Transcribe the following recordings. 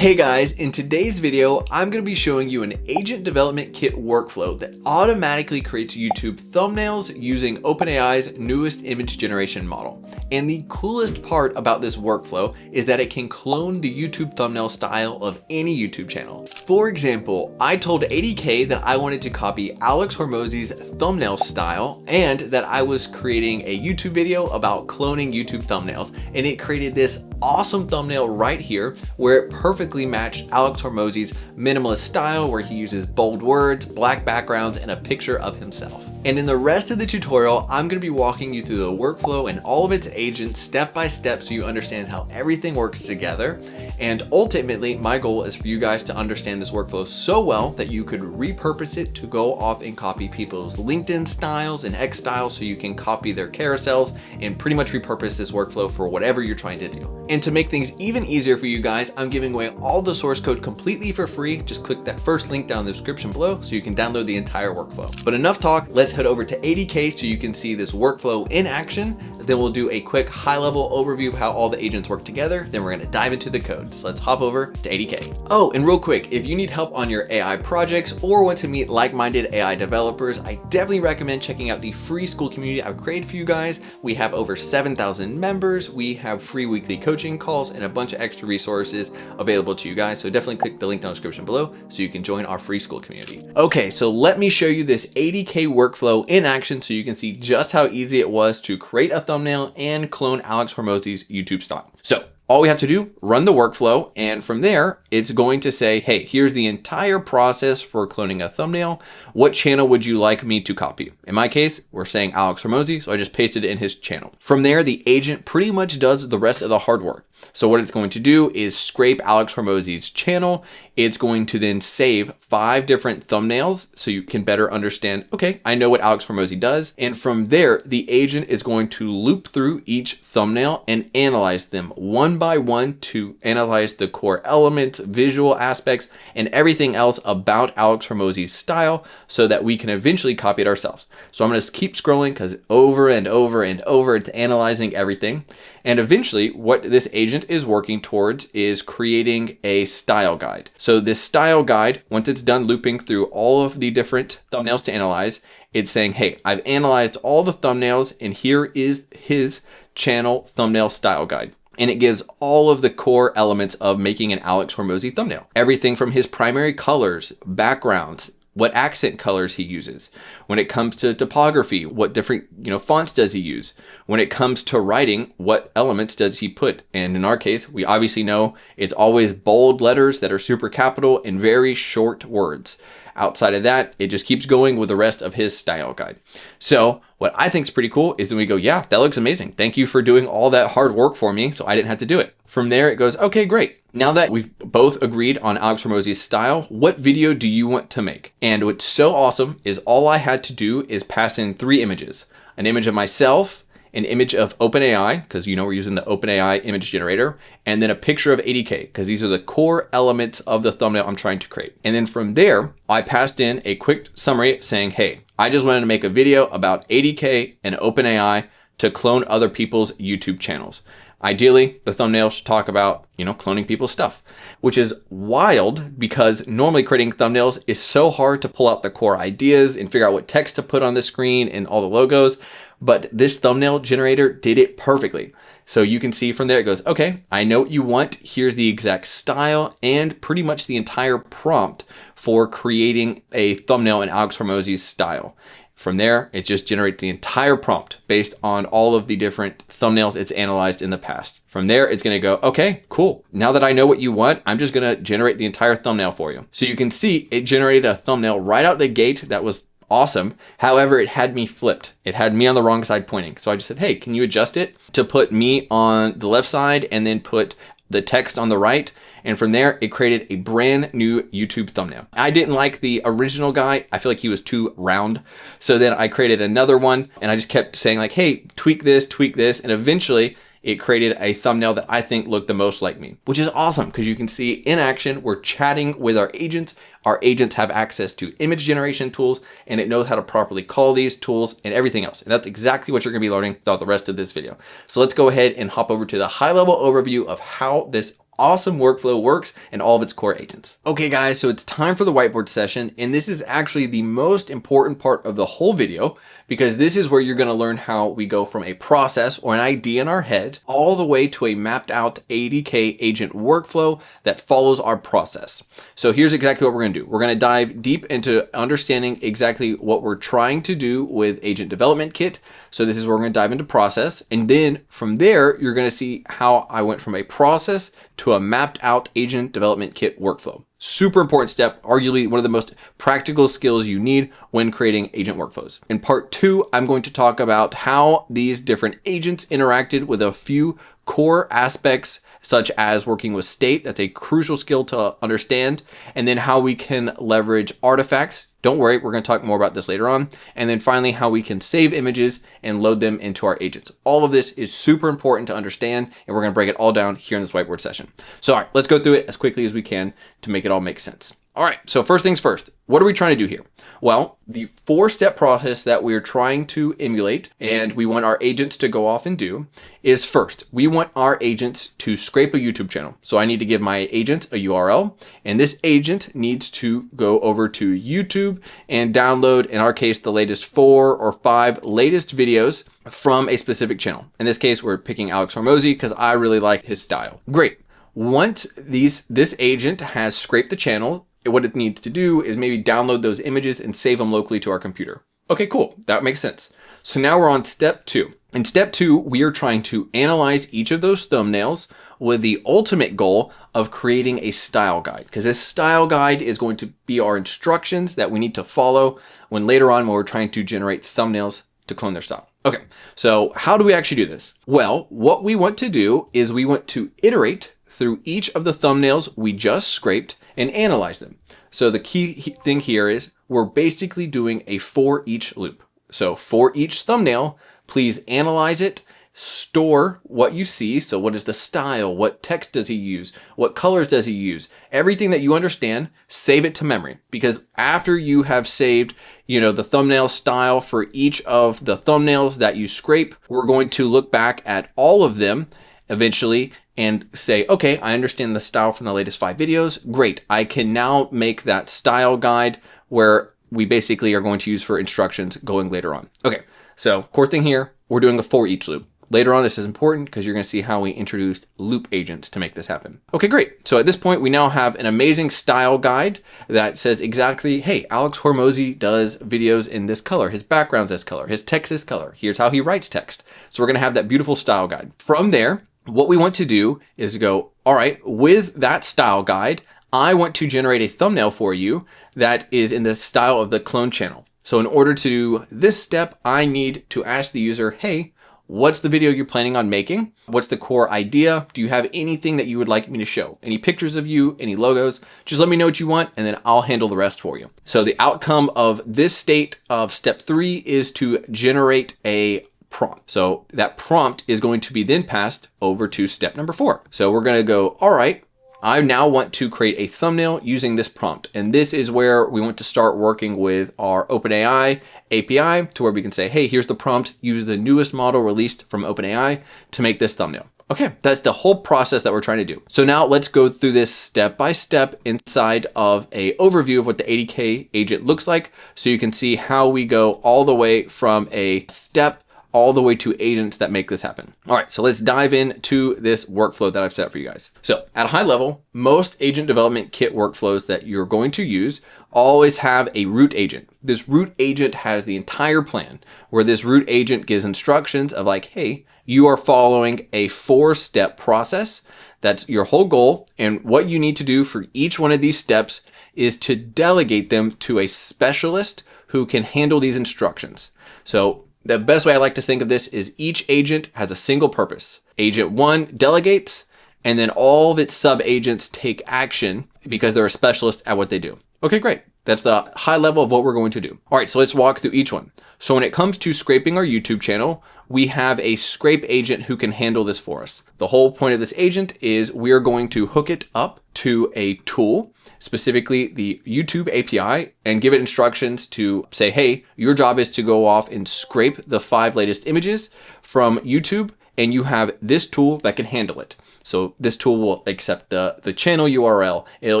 Hey guys, in today's video, I'm going to be showing you an agent development kit workflow that automatically creates YouTube thumbnails using OpenAI's newest image generation model. And the coolest part about this workflow is that it can clone the YouTube thumbnail style of any YouTube channel. For example, I told ADK that I wanted to copy Alex Hormozi's thumbnail style and that I was creating a YouTube video about cloning YouTube thumbnails, and it created this awesome thumbnail right here where it perfectly matched Alex Hormozi's minimalist style where he uses bold words, black backgrounds, and a picture of himself. And in the rest of the tutorial, I'm going to be walking you through the workflow and all of its agents step by step so you understand how everything works together. And ultimately, my goal is for you guys to understand this workflow so well that you could repurpose it to go off and copy people's LinkedIn styles and X styles so you can copy their carousels and pretty much repurpose this workflow for whatever you're trying to do. And to make things even easier for you guys, I'm giving away all the source code completely for free. Just click that first link down in the description below so you can download the entire workflow. But enough talk, let's head over to ADK so you can see this workflow in action. Then we'll do a quick high-level overview of how all the agents work together. Then we're going to dive into the code. So let's hop over to ADK. Oh, and real quick, if you need help on your AI projects or want to meet like-minded AI developers, I definitely recommend checking out the free Skool Community I've created for you guys. We have over 7,000 members. We have free weekly coaching calls and a bunch of extra resources available to you guys. So definitely click the link down in the description below so you can join our free Skool Community. Okay, so let me show you this ADK workflow in action so you can see just how easy it was to create a thumbnail and clone Alex Hormozi's YouTube style. So all we have to do, run the workflow, and from there, it's going to say, hey, here's the entire process for cloning a thumbnail. What channel would you like me to copy? In my case, we're saying Alex Hormozi, so I just pasted it in his channel. From there, the agent pretty much does the rest of the hard work. So what it's going to do is scrape Alex Hormozi's channel. It's going to then save 5 different thumbnails so you can better understand, okay, I know what Alex Hormozi does. And from there, the agent is going to loop through each thumbnail and analyze them one by one to analyze the core elements, visual aspects, and everything else about Alex Hormozi's style so that we can eventually copy it ourselves. So I'm going to keep scrolling because over and over and over it's analyzing everything. And eventually what this agent is working towards is creating a style guide. So this style guide, once it's done looping through all of the different thumbnails to analyze, it's saying, hey, I've analyzed all the thumbnails and here is his channel thumbnail style guide. And it gives all of the core elements of making an Alex Hormozi thumbnail. Everything from his primary colors, backgrounds, what accent colors he uses. When it comes to typography, what different fonts does he use? When it comes to writing, what elements does he put? And in our case, we obviously know it's always bold letters that are super capital and very short words. Outside of that, it just keeps going with the rest of his style guide. So what I think is pretty cool is then we go, yeah, that looks amazing. Thank you for doing all that hard work for me so I didn't have to do it. From there, it goes, okay, great. Now that we've both agreed on Alex Hormozi's style, what video do you want to make? And what's so awesome is all I had to do is pass in 3 images. An image of myself, an image of OpenAI, because we're using the OpenAI image generator, and then a picture of ADK, because these are the core elements of the thumbnail I'm trying to create. And then from there, I passed in a quick summary saying, hey, I just wanted to make a video about ADK and OpenAI to clone other people's YouTube channels. Ideally, the thumbnail should talk about, cloning people's stuff, which is wild because normally creating thumbnails is so hard to pull out the core ideas and figure out what text to put on the screen and all the logos. But this thumbnail generator did it perfectly. So you can see from there, it goes, okay, I know what you want. Here's the exact style and pretty much the entire prompt for creating a thumbnail in Alex Hormozi's style. From there, it just generates the entire prompt based on all of the different thumbnails it's analyzed in the past. From there, it's going to go, okay, cool. Now that I know what you want, I'm just going to generate the entire thumbnail for you. So you can see it generated a thumbnail right out the gate that was awesome. However, it had me flipped. It had me on the wrong side pointing. So I just said, hey, can you adjust it to put me on the left side and then put the text on the right? And from there, it created a brand new YouTube thumbnail. I didn't like the original guy. I feel like he was too round. So then I created another one and I just kept saying like, hey, tweak this. And eventually it created a thumbnail that I think looked the most like me, which is awesome because you can see in action, we're chatting with our agents. Our agents have access to image generation tools and it knows how to properly call these tools and everything else. And that's exactly what you're going to be learning throughout the rest of this video. So let's go ahead and hop over to the high level overview of how this awesome workflow works and all of its core agents. Okay guys, so it's time for the whiteboard session, and this is actually the most important part of the whole video because this is where you're going to learn how we go from a process or an idea in our head all the way to a mapped out ADK agent workflow that follows our process. So here's exactly what we're going to do. We're going to dive deep into understanding exactly what we're trying to do with Agent Development Kit. So this is where we're going to dive into process. And then from there, you're going to see how I went from a process to a mapped out Agent Development Kit workflow. Super important step, arguably one of the most practical skills you need when creating agent workflows. In part 2, I'm going to talk about how these different agents interacted with a few core aspects, such as working with state. That's a crucial skill to understand. And then how we can leverage artifacts. Don't worry, we're going to talk more about this later on. And then finally, how we can save images and load them into our agents. All of this is super important to understand, and we're going to break it all down here in this whiteboard session. So, all right, let's go through it as quickly as we can to make it all make sense. All right, so first things first, what are we trying to do here? Well, the 4-step process that we're trying to emulate and we want our agents to go off and do is first, we want our agents to scrape a YouTube channel. So I need to give my agent a URL, and this agent needs to go over to YouTube and download, in our case, the latest 4 or 5 latest videos from a specific channel. In this case, we're picking Alex Hormozi because I really like his style. Great. Once this agent has scraped the channel, what it needs to do is maybe download those images and save them locally to our computer. Okay, cool. That makes sense. So now we're on step 2. In step 2, we are trying to analyze each of those thumbnails with the ultimate goal of creating a style guide, because this style guide is going to be our instructions that we need to follow when later on when we're trying to generate thumbnails to clone their style. Okay, so how do we actually do this? Well, what we want to do is we want to iterate through each of the thumbnails we just scraped and analyze them. So the key thing here is we're basically doing a for each loop. So for each thumbnail, please analyze it, store what you see. So what is the style? What text does he use? What colors does he use? Everything that you understand, save it to memory, because after you have saved, the thumbnail style for each of the thumbnails that you scrape, we're going to look back at all of them eventually and say, okay, I understand the style from the latest 5 videos. Great. I can now make that style guide where we basically are going to use for instructions going later on. Okay, so core thing here, we're doing a for each loop. Later on, this is important because you're going to see how we introduced loop agents to make this happen. Okay, great. So at this point, we now have an amazing style guide that says exactly, hey, Alex Hormozi does videos in this color. His background's this color. His text is color. Here's how he writes text. So we're going to have that beautiful style guide. From there, what we want to do is go, all right, with that style guide, I want to generate a thumbnail for you that is in the style of the clone channel. So in order to do this step, I need to ask the user, hey, what's the video you're planning on making? What's the core idea? Do you have anything that you would like me to show? Any pictures of you, any logos? Just let me know what you want and then I'll handle the rest for you. So the outcome of this state of step 3 is to generate a prompt. So that prompt is going to be then passed over to step number 4. So we're going to go, all right, I now want to create a thumbnail using this prompt. And this is where we want to start working with our OpenAI API to where we can say, hey, here's the prompt, use the newest model released from OpenAI to make this thumbnail. Okay, that's the whole process that we're trying to do. So now let's go through this step by step inside of an overview of what the ADK agent looks like. So you can see how we go all the way from a step all the way to agents that make this happen. All right, so let's dive into this workflow that I've set up for you guys. So at a high level, most agent development kit workflows that you're going to use always have a root agent. This root agent has the entire plan where this root agent gives instructions of like, hey, you are following a 4-step process. That's your whole goal. And what you need to do for each one of these steps is to delegate them to a specialist who can handle these instructions. So the best way I like to think of this is each agent has a single purpose. Agent 1 delegates, and then all of its sub-agents take action because they're a specialist at what they do. Okay, great. That's the high level of what we're going to do. All right, so let's walk through each one. So when it comes to scraping our YouTube channel, we have a scrape agent who can handle this for us. The whole point of this agent is we're going to hook it up to a tool, specifically the YouTube API, and give it instructions to say, hey, your job is to go off and scrape the 5 latest images from YouTube, and you have this tool that can handle it. So this tool will accept the channel URL. It'll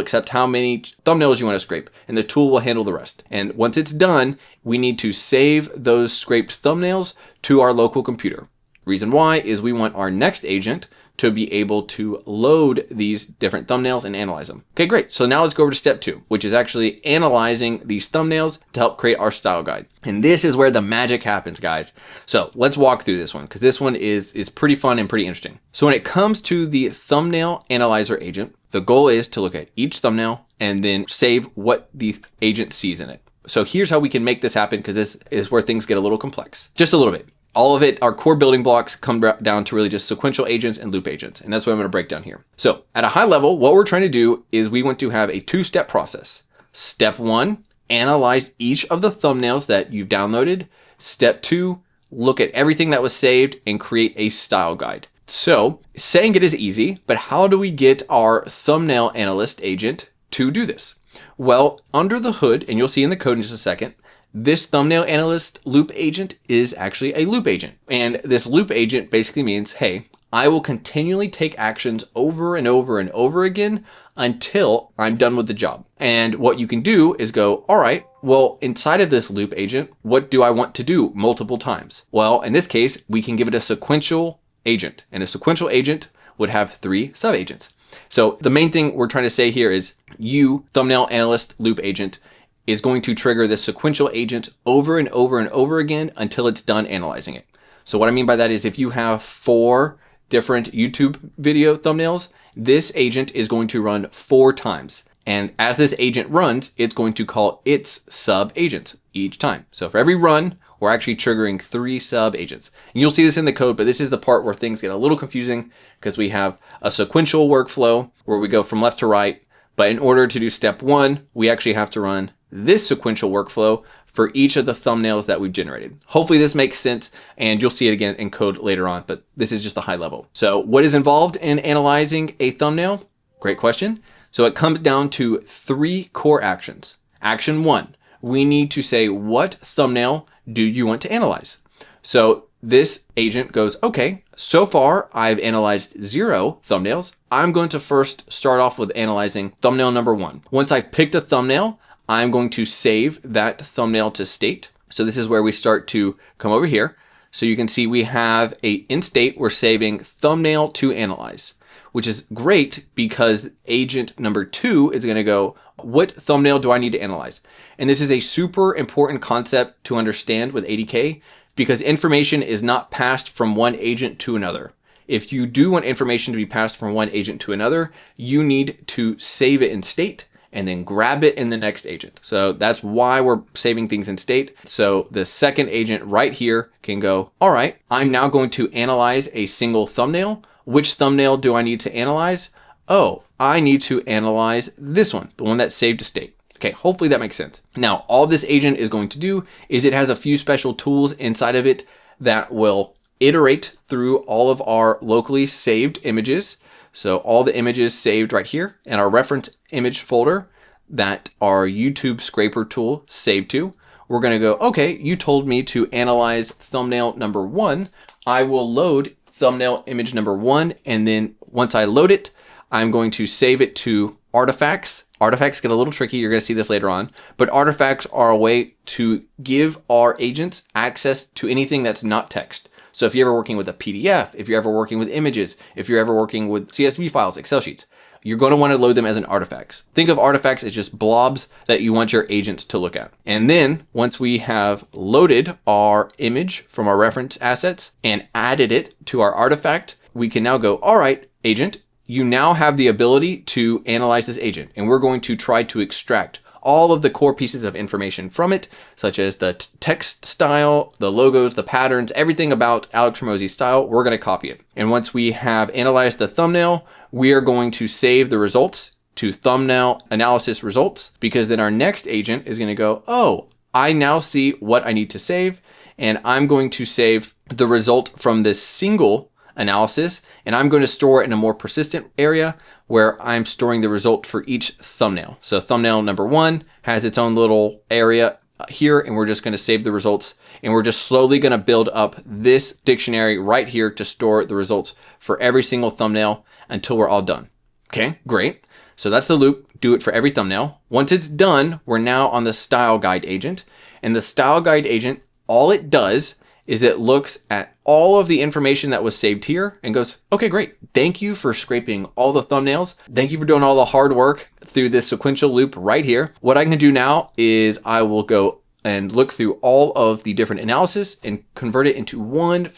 accept how many thumbnails you want to scrape, and the tool will handle the rest. And once it's done, we need to save those scraped thumbnails to our local computer. Reason why is we want our next agent to be able to load these different thumbnails and analyze them. Okay, great. So now let's go over to step 2, which is actually analyzing these thumbnails to help create our style guide. And this is where the magic happens, guys. So let's walk through this one, because this one is pretty fun and pretty interesting. So when it comes to the thumbnail analyzer agent, the goal is to look at each thumbnail and then save what the agent sees in it. So here's how we can make this happen, because this is where things get a little complex. Just a little bit. All of it, our core building blocks come down to really just sequential agents and loop agents. And that's what I'm going to break down here. So at a high level, what we're trying to do is we want to have a 2-step process. Step 1, analyze each of the thumbnails that you've downloaded. Step 2, look at everything that was saved and create a style guide. So saying it is easy, but how do we get our thumbnail analyst agent to do this? Well, under the hood, and you'll see in the code in just a second, this thumbnail analyst loop agent is actually a loop agent. And this loop agent basically means, hey, I will continually take actions over and over and over again until I'm done with the job. And what you can do is go, all right, well, inside of this loop agent, what do I want to do multiple times? Well, in this case, we can give it a sequential agent, and a sequential agent would have 3 sub-agents. So the main thing we're trying to say here is you, thumbnail analyst loop agent, is going to trigger this sequential agent over and over and over again until it's done analyzing it. So what I mean by that is if you have 4 different YouTube video thumbnails, this agent is going to run 4 times. And as this agent runs, it's going to call its sub-agents each time. So for every run, we're actually triggering 3 sub-agents. And you'll see this in the code, but this is the part where things get a little confusing because we have a sequential workflow where we go from left to right. But in order to do step 1, we actually have to run this sequential workflow for each of the thumbnails that we've generated. Hopefully this makes sense, and you'll see it again in code later on, but this is just a high level. So what is involved in analyzing a thumbnail? Great question. So it comes down to 3 core actions. Action 1, we need to say what thumbnail do you want to analyze? So this agent goes, okay, so far I've analyzed 0 thumbnails. I'm going to first start off with analyzing thumbnail number 1. Once I picked a thumbnail, I'm going to save that thumbnail to state. So this is where we start to come over here. So you can see we have in state, we're saving thumbnail to analyze, which is great because agent number 2 is going to go, what thumbnail do I need to analyze? And this is a super important concept to understand with ADK because information is not passed from one agent to another. If you do want information to be passed from one agent to another, you need to save it in state and then grab it in the next agent. So that's why we're saving things in state. So the second agent right here can go, all right, I'm now going to analyze a single thumbnail. Which thumbnail do I need to analyze? Oh, I need to analyze this one, the one that's saved to state. Okay, hopefully that makes sense. Now, all this agent is going to do is it has a few special tools inside of it that will iterate through all of our locally saved images. So all the images saved right here in our reference image folder that our YouTube scraper tool saved to, we're going to go, okay, you told me to analyze thumbnail number 1. I will load thumbnail image number 1. And then once I load it, I'm going to save it to artifacts. Artifacts get a little tricky. You're going to see this later on, but artifacts are a way to give our agents access to anything that's not text. So if you're ever working with a PDF, if you're ever working with images, if you're ever working with CSV files, Excel sheets, you're going to want to load them as an artifacts. Think of artifacts as just blobs that you want your agents to look at. And then once we have loaded our image from our reference assets and added it to our artifact, we can now go, all right, agent, you now have the ability to analyze this agent. And we're going to try to extract all of the core pieces of information from it, such as the text style, the logos, the patterns, everything about Alex Hormozi's style, we're going to copy it. And once we have analyzed the thumbnail, we are going to save the results to thumbnail analysis results, because then our next agent is going to go, oh, I now see what I need to save. And I'm going to save the result from this single analysis, and I'm going to store it in a more persistent area where I'm storing the result for each thumbnail. So thumbnail number 1 has its own little area here, and we're just going to save the results, and we're just slowly going to build up this dictionary right here to store the results for every single thumbnail until we're all done. Okay, great. So that's the loop. Do it for every thumbnail. Once it's done, we're now on the style guide agent, and the style guide agent, all it does is it looks at all of the information that was saved here and goes, okay, great. Thank you for scraping all the thumbnails. Thank you for doing all the hard work through this sequential loop right here. What I can do now is I will go and look through all of the different analysis and convert it into one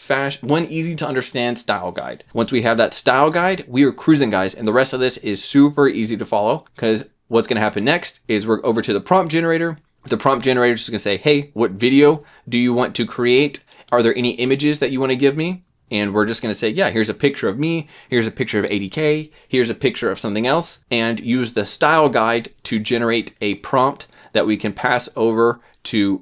easy to understand style guide. Once we have that style guide, we are cruising, guys, and the rest of this is super easy to follow, because what's going to happen next is we're over to the prompt generator. The prompt generator is just going to say, hey, what video do you want to create? Are there any images that you want to give me? And we're just going to say, yeah, here's a picture of me. Here's a picture of ADK. Here's a picture of something else, and use the style guide to generate a prompt that we can pass over to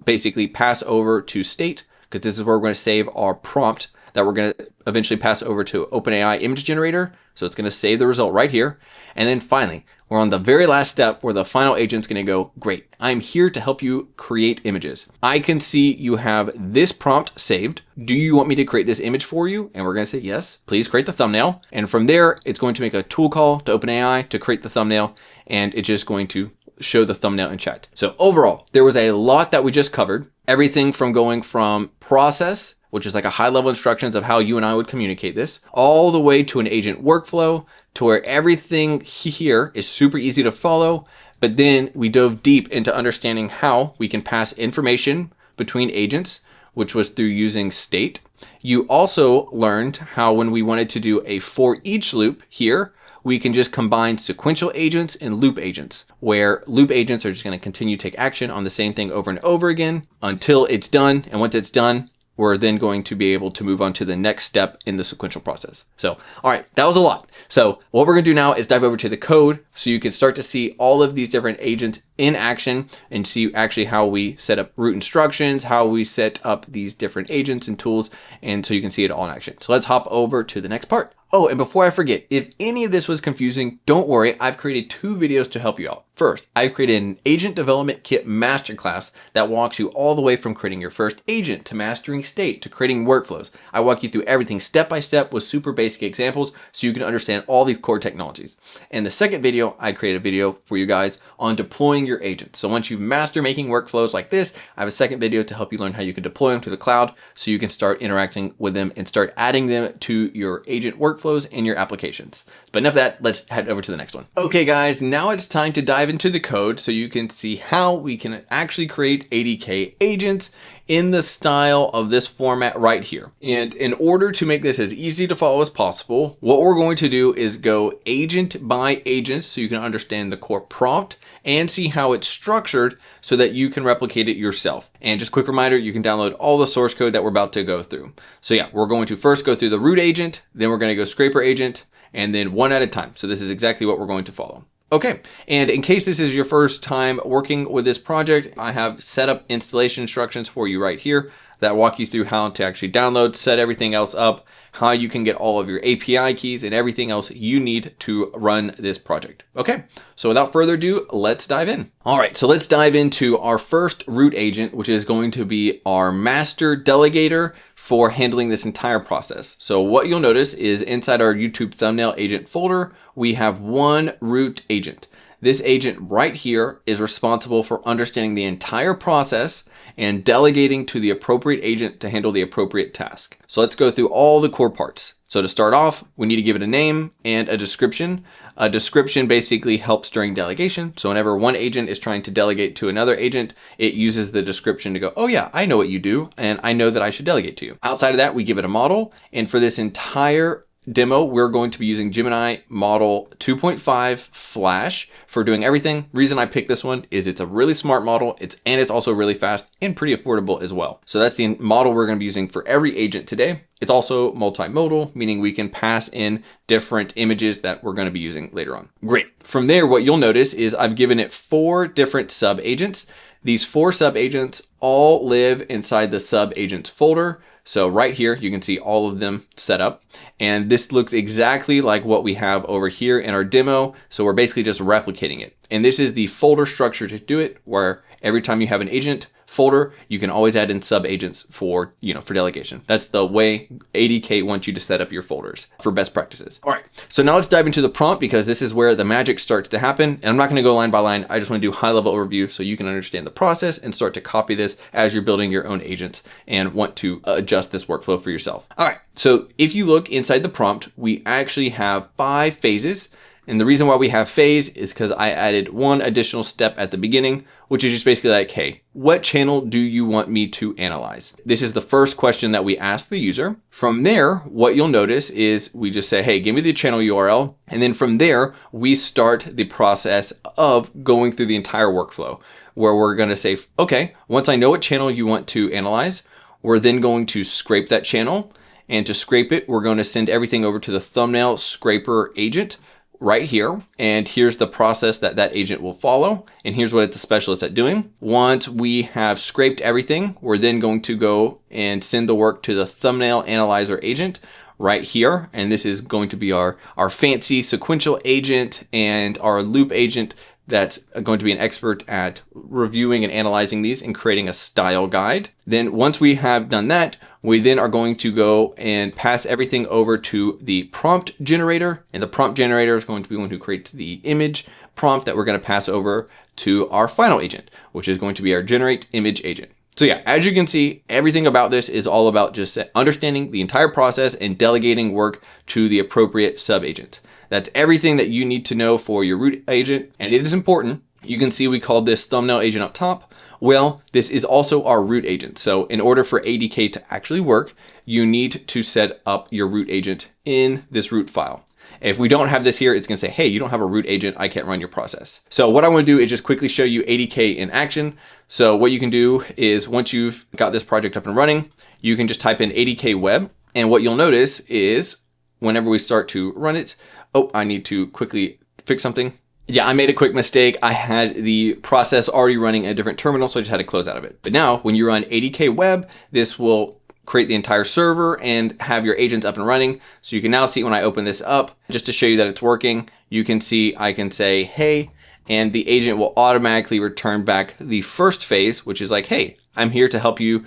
state, because this is where we're going to save our prompt that we're going to eventually pass over to OpenAI image generator. So it's going to save the result right here. And then finally, we're on the very last step where the final agent's going to go, great, I'm here to help you create images. I can see you have this prompt saved. Do you want me to create this image for you? And we're going to say, yes, please create the thumbnail. And from there, it's going to make a tool call to OpenAI to create the thumbnail. And it's just going to show the thumbnail in chat. So overall, there was a lot that we just covered. Everything from going from process, which is like a high level instructions of how you and I would communicate this, all the way to an agent workflow, to where everything here is super easy to follow. But then we dove deep into understanding how we can pass information between agents, which was through using state. You also learned how when we wanted to do a for each loop here, we can just combine sequential agents and loop agents, where loop agents are just going to continue to take action on the same thing over and over again until it's done. And once it's done, we're then going to be able to move on to the next step in the sequential process. So, all right, that was a lot. So what we're going to do now is dive over to the code so you can start to see all of these different agents in action and see actually how we set up root instructions, how we set up these different agents and tools, and so you can see it all in action. So let's hop over to the next part. Oh, and before I forget, if any of this was confusing, don't worry, I've created 2 videos to help you out. First, I created an agent development kit masterclass that walks you all the way from creating your first agent to mastering state to creating workflows. I walk you through everything step by step with super basic examples so you can understand all these core technologies. And the second video, I created a video for you guys on deploying your agents. So once you've mastered making workflows like this, I have a second video to help you learn how you can deploy them to the cloud so you can start interacting with them and start adding them to your agent workflows and your applications. But enough of that, let's head over to the next one. Okay guys, now it's time to dive into the code so you can see how we can actually create ADK agents in the style of this format right here. And in order to make this as easy to follow as possible, what we're going to do is go agent by agent so you can understand the core prompt and see how it's structured so that you can replicate it yourself. And just quick reminder, you can download all the source code that we're about to go through. So yeah, we're going to first go through the root agent, then we're going to go scraper agent, and then one at a time. So this is exactly what we're going to follow. Okay, and in case this is your first time working with this project, I have set up installation instructions for you right here that walk you through how to actually download, set everything else up, how you can get all of your API keys and everything else you need to run this project. Okay, so without further ado, let's dive in. All right, so let's dive into our first root agent, which is going to be our master delegator for handling this entire process. So what you'll notice is inside our YouTube thumbnail agent folder, we have one root agent. This agent right here is responsible for understanding the entire process and delegating to the appropriate agent to handle the appropriate task. So let's go through all the core parts. So to start off, we need to give it a name and a description. A description basically helps during delegation. So whenever one agent is trying to delegate to another agent, it uses the description to go, oh yeah, I know what you do, and I know that I should delegate to you. Outside of that, we give it a model. And for this entire demo, we're going to be using Gemini model 2.5 Flash for doing everything. Reason I picked this one is it's a really smart model. It's also really fast and pretty affordable as well. So that's the model we're going to be using for every agent today. It's also multimodal, meaning we can pass in different images that we're going to be using later on. Great. From there, what you'll notice is I've given it 4 different sub agents. These 4 sub agents all live inside the sub agents folder. So right here, you can see all of them set up, and this looks exactly like what we have over here in our demo. So we're basically just replicating it. And this is the folder structure to do it, where every time you have an agent, folder, you can always add in sub agents for, for delegation. That's the way ADK wants you to set up your folders for best practices. All right, so now let's dive into the prompt, because this is where the magic starts to happen. And I'm not gonna go line by line. I just wanna do high level overview so you can understand the process and start to copy this as you're building your own agents and want to adjust this workflow for yourself. All right, so if you look inside the prompt, we actually have 5 phases. And the reason why we have phase is because I added one additional step at the beginning, which is just basically like, hey, what channel do you want me to analyze? This is the first question that we ask the user. From there, what you'll notice is we just say, hey, give me the channel URL. And then from there, we start the process of going through the entire workflow, where we're going to say, okay, once I know what channel you want to analyze, we're then going to scrape that channel. And to scrape it, we're going to send everything over to the thumbnail scraper agent right here. And here's the process that that agent will follow. And here's what it's a specialist at doing. Once we have scraped everything, we're then going to go and send the work to the thumbnail analyzer agent right here. And this is going to be our fancy sequential agent and our loop agent that's going to be an expert at reviewing and analyzing these and creating a style guide. Then once we have done that, we then are going to go and pass everything over to the prompt generator. And the prompt generator is going to be one who creates the image prompt that we're going to pass over to our final agent, which is going to be our generate image agent. So yeah, as you can see, everything about this is all about just understanding the entire process and delegating work to the appropriate sub agent. That's everything that you need to know for your root agent. And it is important. You can see we called this thumbnail agent up top. Well, this is also our root agent. So in order for ADK to actually work, you need to set up your root agent in this root file. If we don't have this here, it's gonna say, hey, you don't have a root agent, I can't run your process. So what I wanna do is just quickly show you ADK in action. So what you can do is once you've got this project up and running, you can just type in ADK web. And what you'll notice is whenever we start to run it, oh, I need to quickly fix something. Yeah, I made a quick mistake. I had the process already running in a different terminal, so I just had to close out of it. But now when you run ADK web, this will create the entire server and have your agents up and running. So you can now see when I open this up, just to show you that it's working, you can see I can say, hey, and the agent will automatically return back the first phase, which is like, hey, I'm here to help you,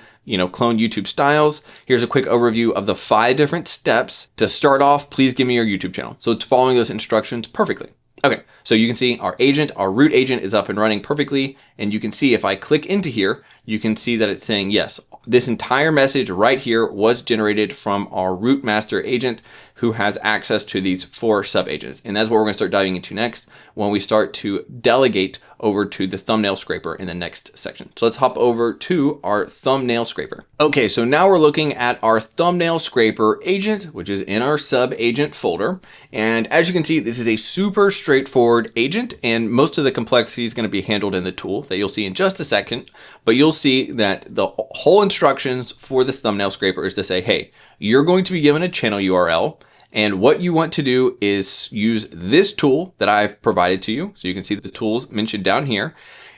clone YouTube styles. Here's a quick overview of the 5 different steps. To start off, please give me your YouTube channel. So it's following those instructions perfectly. Okay, so you can see our agent, our root agent is up and running perfectly. And you can see if I click into here, you can see that it's saying, yes, this entire message right here was generated from our root master agent who has access to these 4 sub agents. And that's what we're gonna start diving into next when we start to delegate over to the thumbnail scraper in the next section. So let's hop over to our thumbnail scraper. Okay, so now we're looking at our thumbnail scraper agent, which is in our sub agent folder. And as you can see, this is a super straightforward agent, and most of the complexity is going to be handled in the tool that you'll see in just a second. But you'll see that the whole instructions for this thumbnail scraper is to say, hey, you're going to be given a channel URL. And what you want to do is use this tool that I've provided to you. So you can see the tools mentioned down here.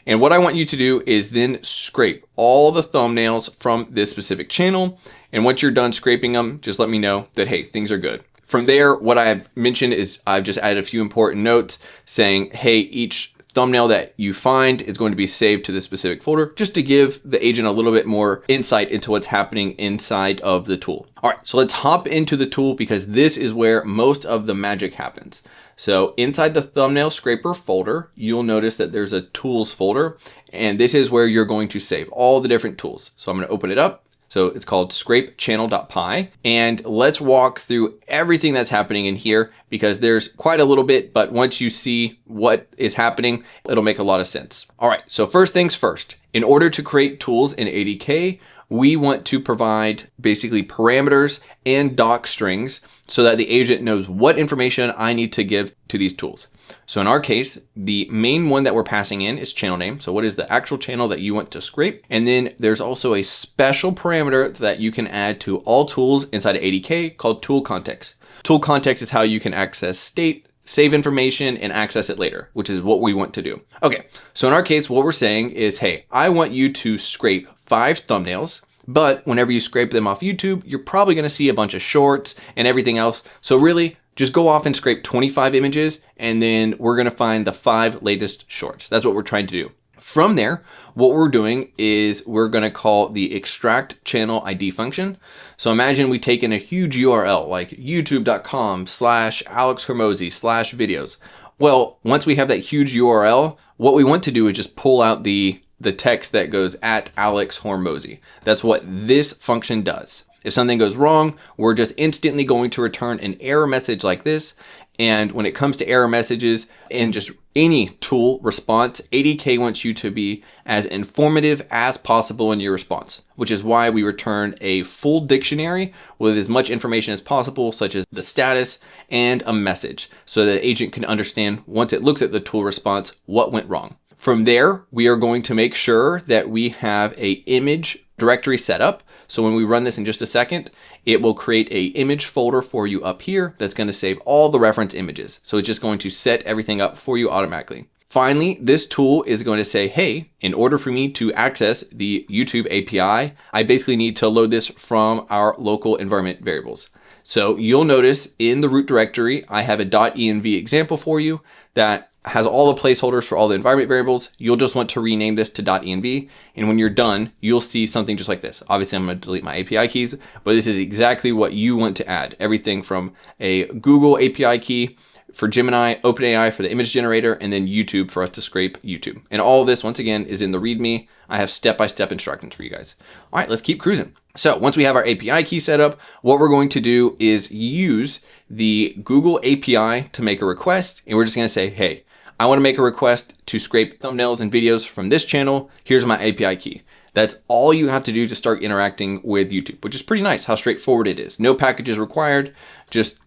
And what I want you to do is then scrape all the thumbnails from this specific channel. And once you're done scraping them, just let me know that, hey, things are good. From there, what I've mentioned is I've just added a few important notes saying, hey, each thumbnail that you find is going to be saved to this specific folder, just to give the agent a little bit more insight into what's happening inside of the tool. All right, so let's hop into the tool because this is where most of the magic happens. So inside the thumbnail scraper folder, you'll notice that there's a tools folder, and this is where you're going to save all the different tools. So I'm going to open it up. So it's called scrapechannel.py, and let's walk through everything that's happening in here because there's quite a little bit, but once you see what is happening, it'll make a lot of sense. All right, so first things first, in order to create tools in ADK, we want to provide basically parameters and doc strings so that the agent knows what information I need to give to these tools. So in our case, the main one that we're passing in is channel name. So what is the actual channel that you want to scrape? And then there's also a special parameter that you can add to all tools inside of ADK called tool context. Tool context is how you can access state, save information, and access it later, which is what we want to do. Okay, so in our case, what we're saying is, hey, I want you to scrape 5 thumbnails, but whenever you scrape them off YouTube, you're probably gonna see a bunch of shorts and everything else. So really, just go off and scrape 25 images, and then we're gonna find the 5 latest shorts. That's what we're trying to do. From there, what we're doing is we're going to call the extract channel ID function. So imagine we take in a huge URL like youtube.com/AlexHormozy/videos. Well, once we have that huge URL, what we want to do is just pull out the text that goes at Alex Hormozy. That's what this function does. If something goes wrong, we're just instantly going to return an error message like this. And when it comes to error messages and just any tool response, ADK wants you to be as informative as possible in your response, which is why we return a full dictionary with as much information as possible, such as the status and a message, so that the agent can understand, once it looks at the tool response, what went wrong. From there, we are going to make sure that we have a image directory set up. So when we run this in just a second, it will create a image folder for you up here that's going to save all the reference images. So it's just going to set everything up for you automatically. Finally, this tool is going to say, hey, in order for me to access the YouTube API, I basically need to load this from our local environment variables. So you'll notice in the root directory, I have a .env example for you that has all the placeholders for all the environment variables. You'll just want to rename this to .env. And when you're done, you'll see something just like this. Obviously, I'm going to delete my API keys, but this is exactly what you want to add. Everything from a Google API key for Gemini, OpenAI for the image generator, and then YouTube for us to scrape YouTube. And all of this, once again, is in the README. I have step-by-step instructions for you guys. All right, let's keep cruising. So once we have our API key set up, what we're going to do is use the Google API to make a request. And we're just going to say, hey, I want to make a request to scrape thumbnails and videos from this channel. Here's my API key. That's all you have to do to start interacting with YouTube, which is pretty nice how straightforward it is. No packages required, just,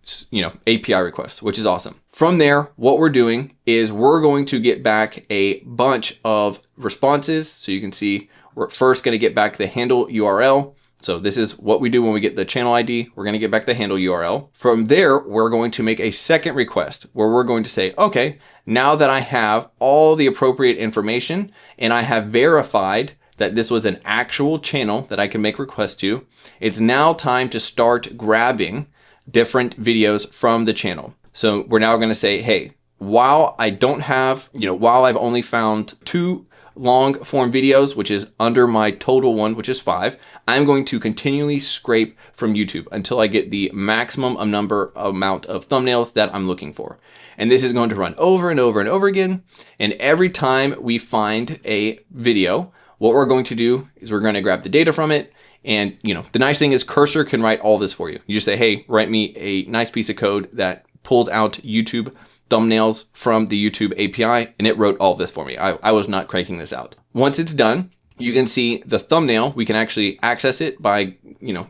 API requests, which is awesome. From there, what we're doing is we're going to get back a bunch of responses. So you can see we're first going to get back the handle URL. So this is what we do when we get the channel ID. We're going to get back the handle URL. From there, we're going to make a second request where we're going to say, okay, now that I have all the appropriate information and I have verified that this was an actual channel that I can make requests to, it's now time to start grabbing different videos from the channel. So we're now going to say, hey, while I don't have, while I've only found 2 long form videos, which is under my total one, which is 5, I'm going to continually scrape from YouTube until I get the maximum amount of thumbnails that I'm looking for. And this is going to run over and over and over again. And every time we find a video, what we're going to do is we're going to grab the data from it. And, the nice thing is Cursor can write all this for you. You just say, hey, write me a nice piece of code that pulls out YouTube thumbnails from the YouTube API, and it wrote all this for me. I was not cranking this out. Once it's done, you can see the thumbnail. We can actually access it by,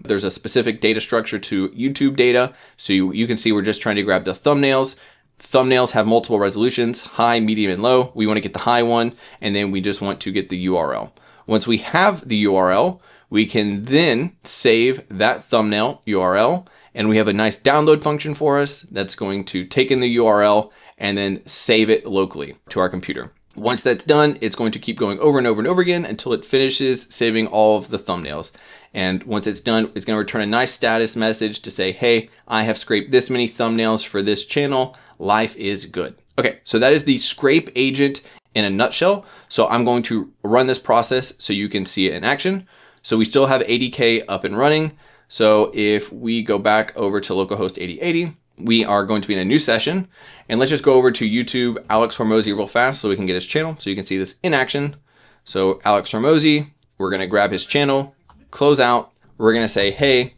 there's a specific data structure to YouTube data. So you can see we're just trying to grab the thumbnails. Thumbnails have multiple resolutions, high, medium, and low. We want to get the high one, and then we just want to get the URL. Once we have the URL, we can then save that thumbnail URL, and we have a nice download function for us that's going to take in the URL and then save it locally to our computer. Once that's done, it's going to keep going over and over and over again until it finishes saving all of the thumbnails. And once it's done, it's going to return a nice status message to say, hey, I have scraped this many thumbnails for this channel. Life is good. Okay, so that is the scrape agent in a nutshell. So I'm going to run this process so you can see it in action. So we still have ADK up and running. So if we go back over to localhost 8080, we are going to be in a new session. And let's just go over to YouTube, Alex Hormozy real fast so we can get his channel. So you can see this in action. So Alex Hormozy, we're going to grab his channel, close out. We're going to say, hey,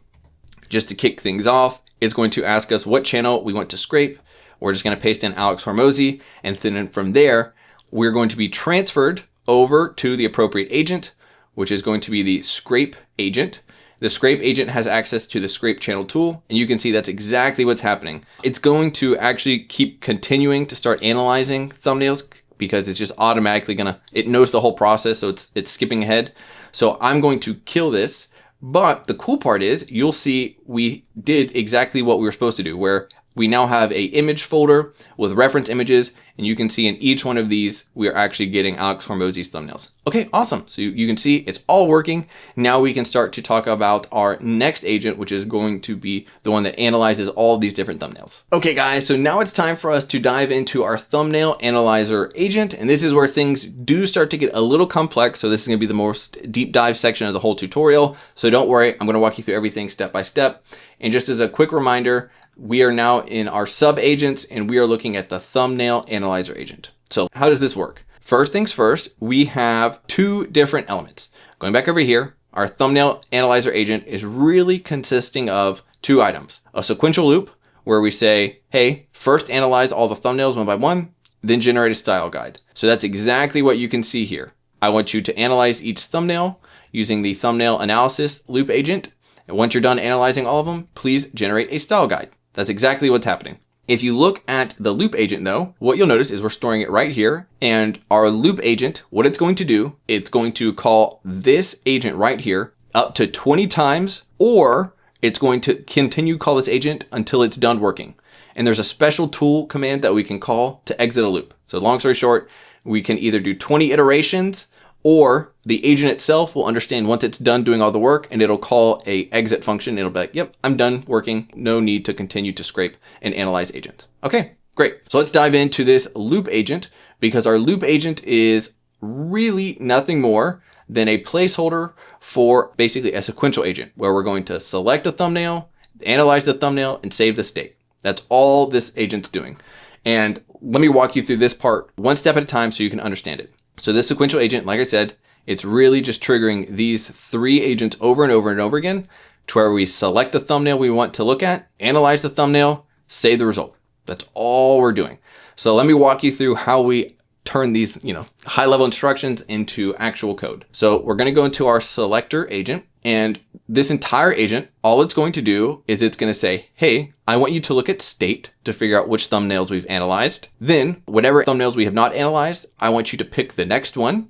just to kick things off, it's going to ask us what channel we want to scrape. We're just going to paste in Alex Hormozy. And then from there, we're going to be transferred over to the appropriate agent, which is going to be the scrape agent. The scrape agent has access to the scrape channel tool, and you can see that's exactly what's happening. It's going to actually keep continuing to start analyzing thumbnails because it's just automatically it knows the whole process, so it's skipping ahead. So I'm going to kill this, but the cool part is you'll see we did exactly what we were supposed to do, where we now have a image folder with reference images, And you can see in each one of these, we are actually getting Alex Hormozi's thumbnails. Okay, awesome. So you can see it's all working. Now we can start to talk about our next agent, which is going to be the one that analyzes all of these different thumbnails. Okay guys, so now it's time for us to dive into our thumbnail analyzer agent. And this is where things do start to get a little complex. So this is gonna be the most deep dive section of the whole tutorial. So don't worry, I'm gonna walk you through everything step by step. And just as a quick reminder, we are now in our sub agents and we are looking at the thumbnail analyzer agent. So how does this work? First things first, we have two different elements. Going back over here, our thumbnail analyzer agent is really consisting of two items. A sequential loop where we say, hey, first analyze all the thumbnails one by one, then generate a style guide. So that's exactly what you can see here. I want you to analyze each thumbnail using the thumbnail analysis loop agent. And once you're done analyzing all of them, please generate a style guide. That's exactly what's happening. If you look at the loop agent though, what you'll notice is we're storing it right here. And our loop agent, what it's going to do, it's going to call this agent right here up to 20 times, or it's going to continue call this agent until it's done working. And there's a special tool command that we can call to exit a loop. So long story short, we can either do 20 iterations, or the agent itself will understand once it's done doing all the work and it'll call a exit function. It'll be like, yep, I'm done working. No need to continue to scrape and analyze agent. Okay, great. So let's dive into this loop agent, because our loop agent is really nothing more than a placeholder for basically a sequential agent where we're going to select a thumbnail, analyze the thumbnail, and save the state. That's all this agent's doing. And let me walk you through this part one step at a time so you can understand it. So this sequential agent, like I said, it's really just triggering these three agents over and over and over again to where we select the thumbnail we want to look at, analyze the thumbnail, save the result. That's all we're doing. So let me walk you through how we turn these, high level instructions into actual code. So we're going to go into our selector agent, and this entire agent, all it's going to do is it's going to say, hey, I want you to look at state to figure out which thumbnails we've analyzed. Then whatever thumbnails we have not analyzed, I want you to pick the next one.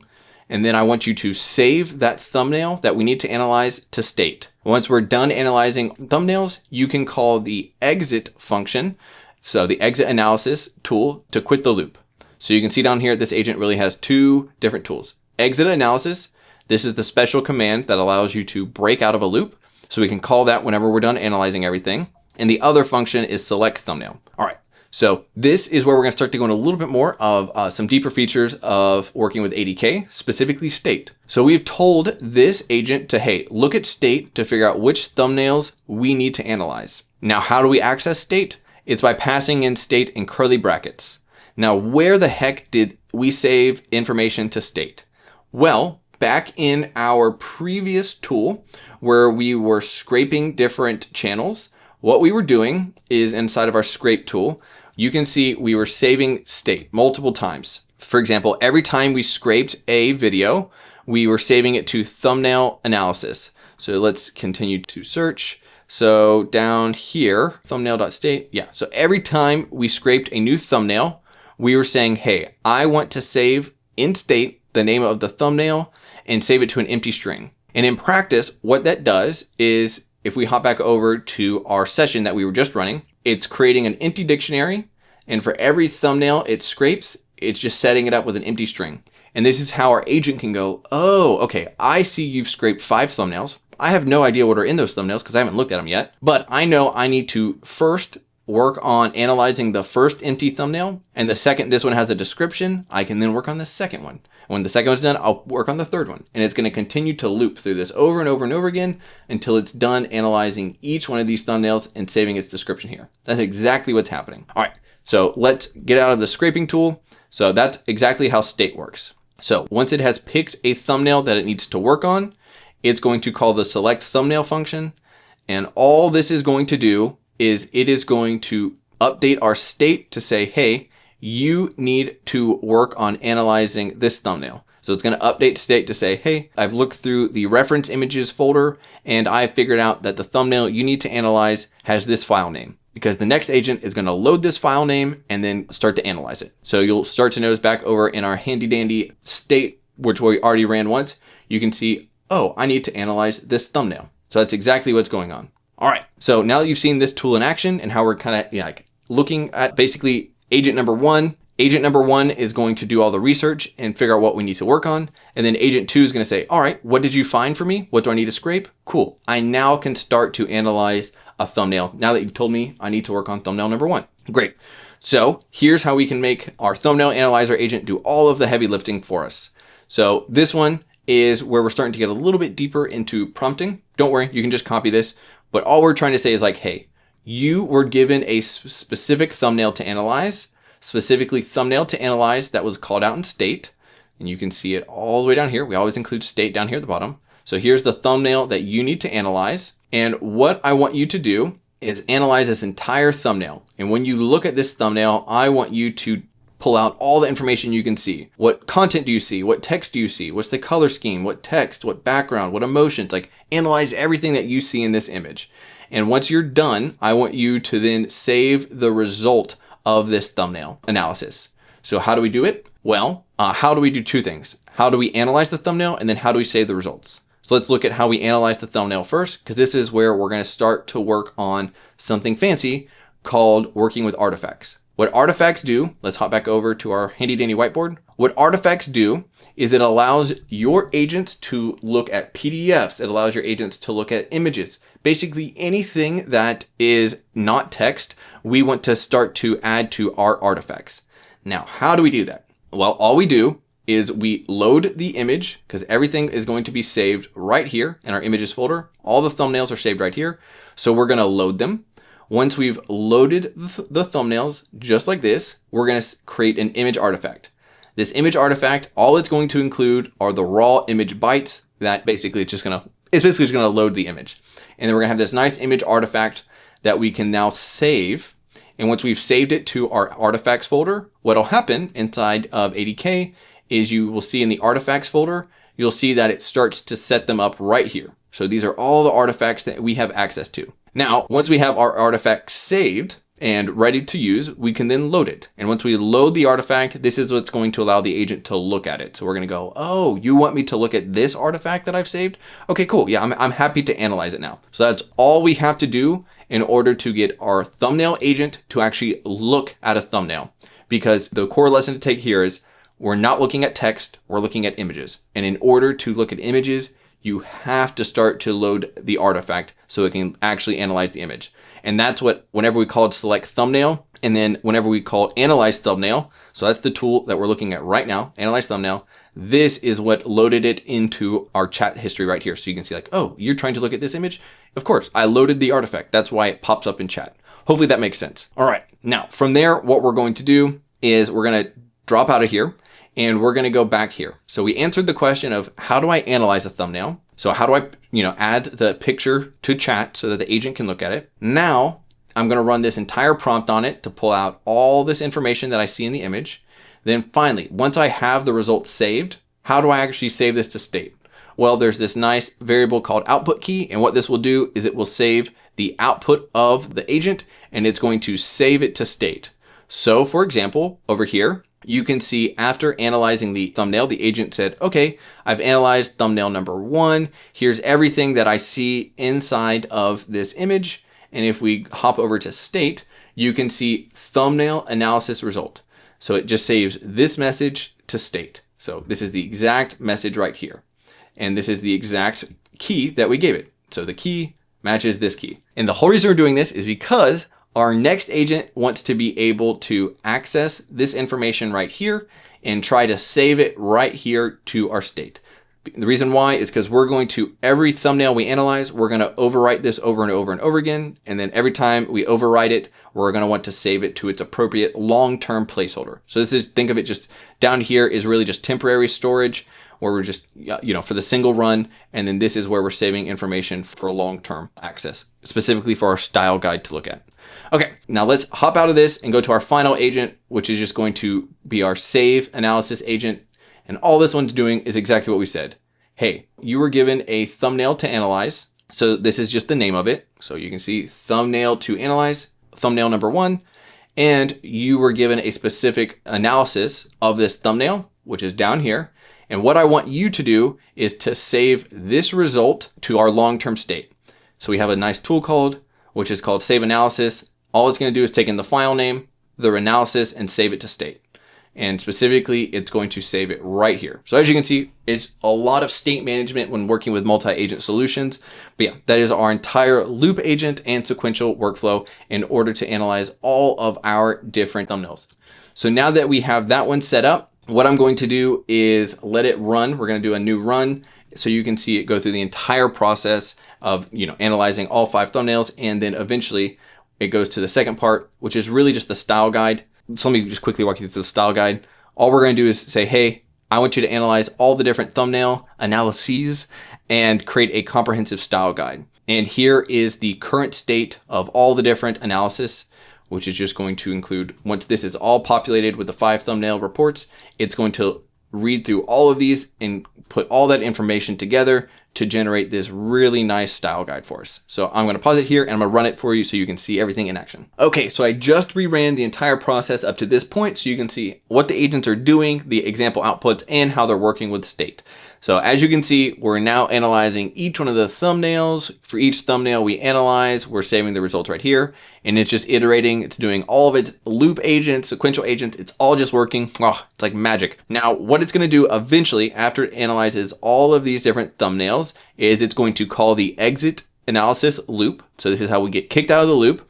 And then I want you to save that thumbnail that we need to analyze to state. Once we're done analyzing thumbnails, you can call the exit function, so the exit analysis tool, to quit the loop. So you can see down here, this agent really has two different tools. Exit analysis. This is the special command that allows you to break out of a loop. So we can call that whenever we're done analyzing everything. And the other function is select thumbnail. All right. So this is where we're going to start to go into a little bit more of some deeper features of working with ADK, specifically state. So we've told this agent to, hey, look at state to figure out which thumbnails we need to analyze. Now, how do we access state? It's by passing in state in curly brackets. Now, where the heck did we save information to state? Well, back in our previous tool where we were scraping different channels, what we were doing is inside of our scrape tool, you can see we were saving state multiple times. For example, every time we scraped a video, we were saving it to thumbnail analysis. So let's continue to search. So down here, thumbnail.state. Yeah. So every time we scraped a new thumbnail, we were saying, hey, I want to save in state the name of the thumbnail and save it to an empty string. And in practice, what that does is if we hop back over to our session that we were just running, it's creating an empty dictionary. And for every thumbnail it scrapes, it's just setting it up with an empty string. And this is how our agent can go, oh, okay, I see you've scraped 5 thumbnails. I have no idea what are in those thumbnails because I haven't looked at them yet. But I know I need to first work on analyzing the first empty thumbnail, and the second this one has a description, I can then work on the second one. When the second one's done, I'll work on the third one. And it's going to continue to loop through this over and over and over again until it's done analyzing each one of these thumbnails and saving its description here. That's exactly what's happening. All right, so let's get out of the scraping tool. So that's exactly how state works. So once it has picked a thumbnail that it needs to work on, it's going to call the select thumbnail function. And all this is going to do is it is going to update our state to say, hey, you need to work on analyzing this thumbnail. So it's going to update state to say, hey, I've looked through the reference images folder and I figured out that the thumbnail you need to analyze has this file name, because the next agent is going to load this file name and then start to analyze it. So you'll start to notice back over in our handy dandy state, which we already ran once, you can see, oh, I need to analyze this thumbnail. So that's exactly what's going on. All right. So now that you've seen this tool in action and how we're kind of looking at basically agent number 1, Agent number 1 is going to do all the research and figure out what we need to work on. And then agent 2 is going to say, all right, what did you find for me? What do I need to scrape? Cool. I now can start to analyze a thumbnail now that you've told me I need to work on thumbnail number 1. Great. So here's how we can make our thumbnail analyzer agent do all of the heavy lifting for us. So this one is where we're starting to get a little bit deeper into prompting. Don't worry, you can just copy this. But all we're trying to say is like, hey, you were given a specific thumbnail to analyze, specifically thumbnail to analyze that was called out in state. And you can see it all the way down here. We always include state down here at the bottom. So here's the thumbnail that you need to analyze. And what I want you to do is analyze this entire thumbnail. And when you look at this thumbnail, I want you to pull out all the information you can see. What content do you see? What text do you see? What's the color scheme? What text? What background? What emotions? Like analyze everything that you see in this image. And once you're done, I want you to then save the result of this thumbnail analysis. So how do we do it? Well, how do we do two things? How do we analyze the thumbnail? And then how do we save the results? So let's look at how we analyze the thumbnail first, because this is where we're going to start to work on something fancy called working with artifacts. What artifacts do, let's hop back over to our handy dandy whiteboard. What artifacts do is it allows your agents to look at PDFs. It allows your agents to look at images. Basically anything that is not text, we want to start to add to our artifacts. Now, how do we do that? Well, all we do is we load the image, because everything is going to be saved right here in our images folder. All the thumbnails are saved right here. So we're going to load them. Once we've loaded the thumbnails just like this, we're going to create an image artifact. This image artifact, all it's going to include are the raw image bytes that basically it's basically just going to load the image. And then we're going to have this nice image artifact that we can now save. And once we've saved it to our artifacts folder, what'll happen inside of ADK is you will see in the artifacts folder, you'll see that it starts to set them up right here. So these are all the artifacts that we have access to. Now, once we have our artifacts saved and ready to use, we can then load it. And once we load the artifact, this is what's going to allow the agent to look at it. So we're going to go, oh, you want me to look at this artifact that I've saved? Okay, cool. Yeah, I'm happy to analyze it now. So that's all we have to do in order to get our thumbnail agent to actually look at a thumbnail. Because the core lesson to take here is we're not looking at text, we're looking at images. And in order to look at images, you have to start to load the artifact so it can actually analyze the image. And that's what, whenever we call it select thumbnail, and then whenever we call it analyze thumbnail, so that's the tool that we're looking at right now, analyze thumbnail, this is what loaded it into our chat history right here. So you can see like, oh, you're trying to look at this image? Of course, I loaded the artifact. That's why it pops up in chat. Hopefully that makes sense. All right, now from there, what we're going to do is we're going to drop out of here. And we're going to go back here. So we answered the question of how do I analyze a thumbnail? So how do I, add the picture to chat so that the agent can look at it? Now I'm going to run this entire prompt on it to pull out all this information that I see in the image. Then finally, once I have the results saved, how do I actually save this to state? Well, there's this nice variable called output key. And what this will do is it will save the output of the agent and it's going to save it to state. So for example, over here, you can see after analyzing the thumbnail, the agent said, okay, I've analyzed thumbnail number 1. Here's everything that I see inside of this image. And if we hop over to state, you can see thumbnail analysis result. So it just saves this message to state. So this is the exact message right here. And this is the exact key that we gave it. So the key matches this key. And the whole reason we're doing this is because our next agent wants to be able to access this information right here and try to save it right here to our state. The reason why is because we're going to, every thumbnail we analyze, we're going to overwrite this over and over and over again. And then every time we overwrite it, we're going to want to save it to its appropriate long-term placeholder. So this is, think of it just down here is really just temporary storage where we're just, for the single run. And then this is where we're saving information for long-term access, specifically for our style guide to look at. Okay, now let's hop out of this and go to our final agent, which is just going to be our save analysis agent. And all this one's doing is exactly what we said. Hey, you were given a thumbnail to analyze. So this is just the name of it. So you can see thumbnail to analyze, thumbnail number 1. And you were given a specific analysis of this thumbnail, which is down here. And what I want you to do is to save this result to our long-term state. So we have a nice tool which is called save analysis. All it's going to do is take in the file name, the analysis, and save it to state. and specifically it's going to save it right here. So as you can see, it's a lot of state management when working with multi-agent solutions. But yeah, that is our entire loop agent and sequential workflow in order to analyze all of our different thumbnails. So now that we have that one set up, what I'm going to do is let it run. We're going to do a new run so you can see it go through the entire process of, analyzing all 5 thumbnails, and then eventually it goes to the second part, which is really just the style guide. So let me just quickly walk you through the style guide. All we're going to do is say, hey, I want you to analyze all the different thumbnail analyses and create a comprehensive style guide. And here is the current state of all the different analysis, which is just going to include, once this is all populated with the 5 thumbnail reports, it's going to read through all of these and put all that information together to generate this really nice style guide for us. So I'm going to pause it here and I'm going to run it for you so you can see everything in action. Okay, so I just reran the entire process up to this point so you can see what the agents are doing, the example outputs, and how they're working with state. So as you can see, we're now analyzing each one of the thumbnails. For each thumbnail we analyze, we're saving the results right here, and it's just iterating. It's doing all of its loop agents, sequential agents. It's all just working. Oh, it's like magic. Now, what it's going to do eventually after it analyzes all of these different thumbnails is it's going to call the exit analysis loop. So this is how we get kicked out of the loop.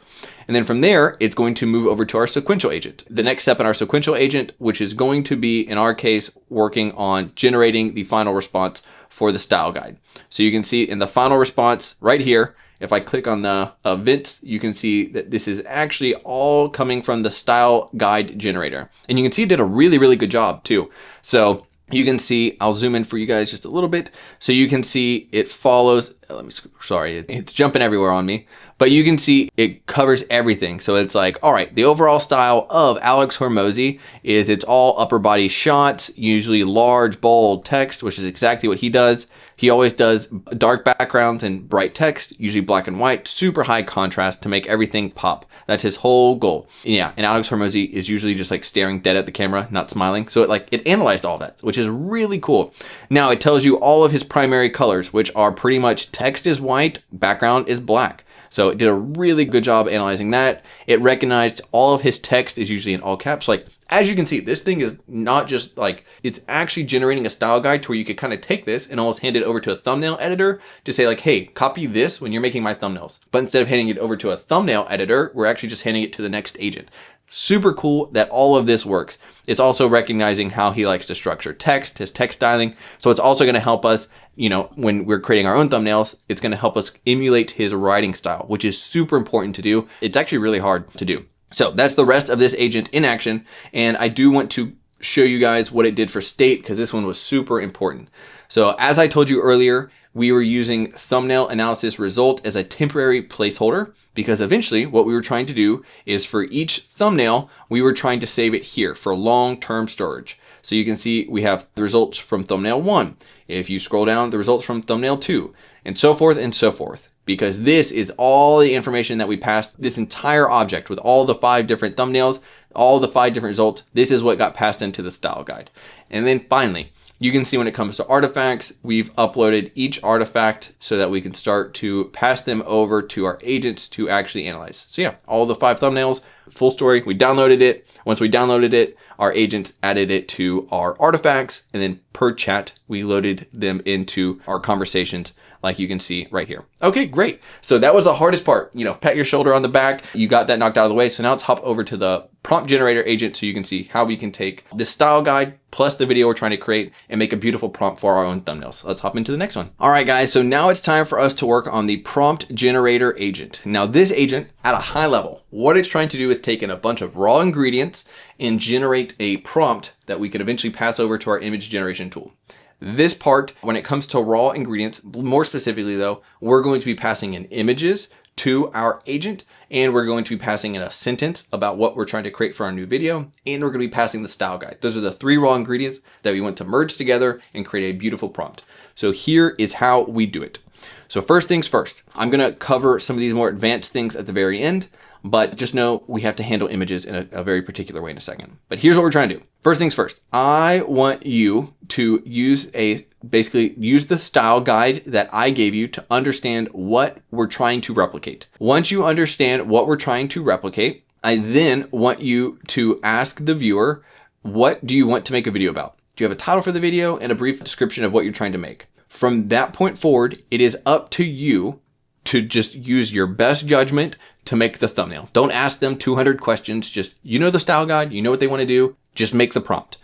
And then from there, it's going to move over to our sequential agent. The next step in our sequential agent, which is going to be, in our case, working on generating the final response for the style guide. So you can see in the final response right here, if I click on the events, you can see that this is actually all coming from the style guide generator. And you can see it did a really, really good job too. So you can see, I'll zoom in for you guys just a little bit. So you can see it follows, it's jumping everywhere on me, but you can see it covers everything. So it's like, all right, the overall style of Alex Hormozi is it's all upper body shots, usually large, bold text, which is exactly what he does. He always does dark backgrounds and bright text, usually black and white, super high contrast to make everything pop. That's his whole goal. Yeah, and Alex Hormozi is usually just like staring dead at the camera, not smiling. So it analyzed all that, which is really cool. Now it tells you all of his primary colors, which are pretty much text is white, background is black. So it did a really good job analyzing that. It recognized all of his text is usually in all caps. Like, as you can see, this thing is not just like, it's actually generating a style guide to where you could kind of take this and almost hand it over to a thumbnail editor to say like, hey, copy this when you're making my thumbnails. But instead of handing it over to a thumbnail editor, we're actually just handing it to the next agent. Super cool that all of this works. It's also recognizing how he likes to structure text, his text styling. So it's also going to help us, when we're creating our own thumbnails, it's going to help us emulate his writing style, which is super important to do. It's actually really hard to do. So that's the rest of this agent in action. And I do want to show you guys what it did for state because this one was super important. So as I told you earlier, we were using thumbnail analysis result as a temporary placeholder because eventually what we were trying to do is for each thumbnail, we were trying to save it here for long-term storage. So you can see we have the results from thumbnail 1. If you scroll down, the results from thumbnail 2, and so forth and so forth. Because this is all the information that we passed, this entire object with all the 5 different thumbnails, all the 5 different results, this is what got passed into the style guide. And then finally, you can see when it comes to artifacts, we've uploaded each artifact so that we can start to pass them over to our agents to actually analyze. So yeah, all the 5 thumbnails, full story, we downloaded it. Once we downloaded it, our agents added it to our artifacts, and then per chat, we loaded them into our conversations like you can see right here. Okay, great. So that was the hardest part. Pat your shoulder on the back. You got that knocked out of the way. So now let's hop over to the prompt generator agent so you can see how we can take this style guide plus the video we're trying to create and make a beautiful prompt for our own thumbnails. Let's hop into the next one. All right, guys. So now it's time for us to work on the prompt generator agent. Now this agent at a high level, what it's trying to do is take in a bunch of raw ingredients and generate a prompt that we could eventually pass over to our image generation tool. This part, when it comes to raw ingredients, more specifically though, we're going to be passing in images to our agent, and we're going to be passing in a sentence about what we're trying to create for our new video, and we're going to be passing the style guide. Those are the 3 raw ingredients that we want to merge together and create a beautiful prompt. So here is how we do it. So first things first, I'm going to cover some of these more advanced things at the very end, but just know we have to handle images in a very particular way in a second. But here's what we're trying to do. First things first, I want you to basically use the style guide that I gave you to understand what we're trying to replicate. Once you understand what we're trying to replicate, I then want you to ask the viewer what do you want to make a video about? Do you have a title for the video and a brief description of what you're trying to make? From that point forward, it is up to you to just use your best judgment to make the thumbnail. Don't ask them 200 questions. Just, you know the style guide, you know what they want to do, just make the prompt.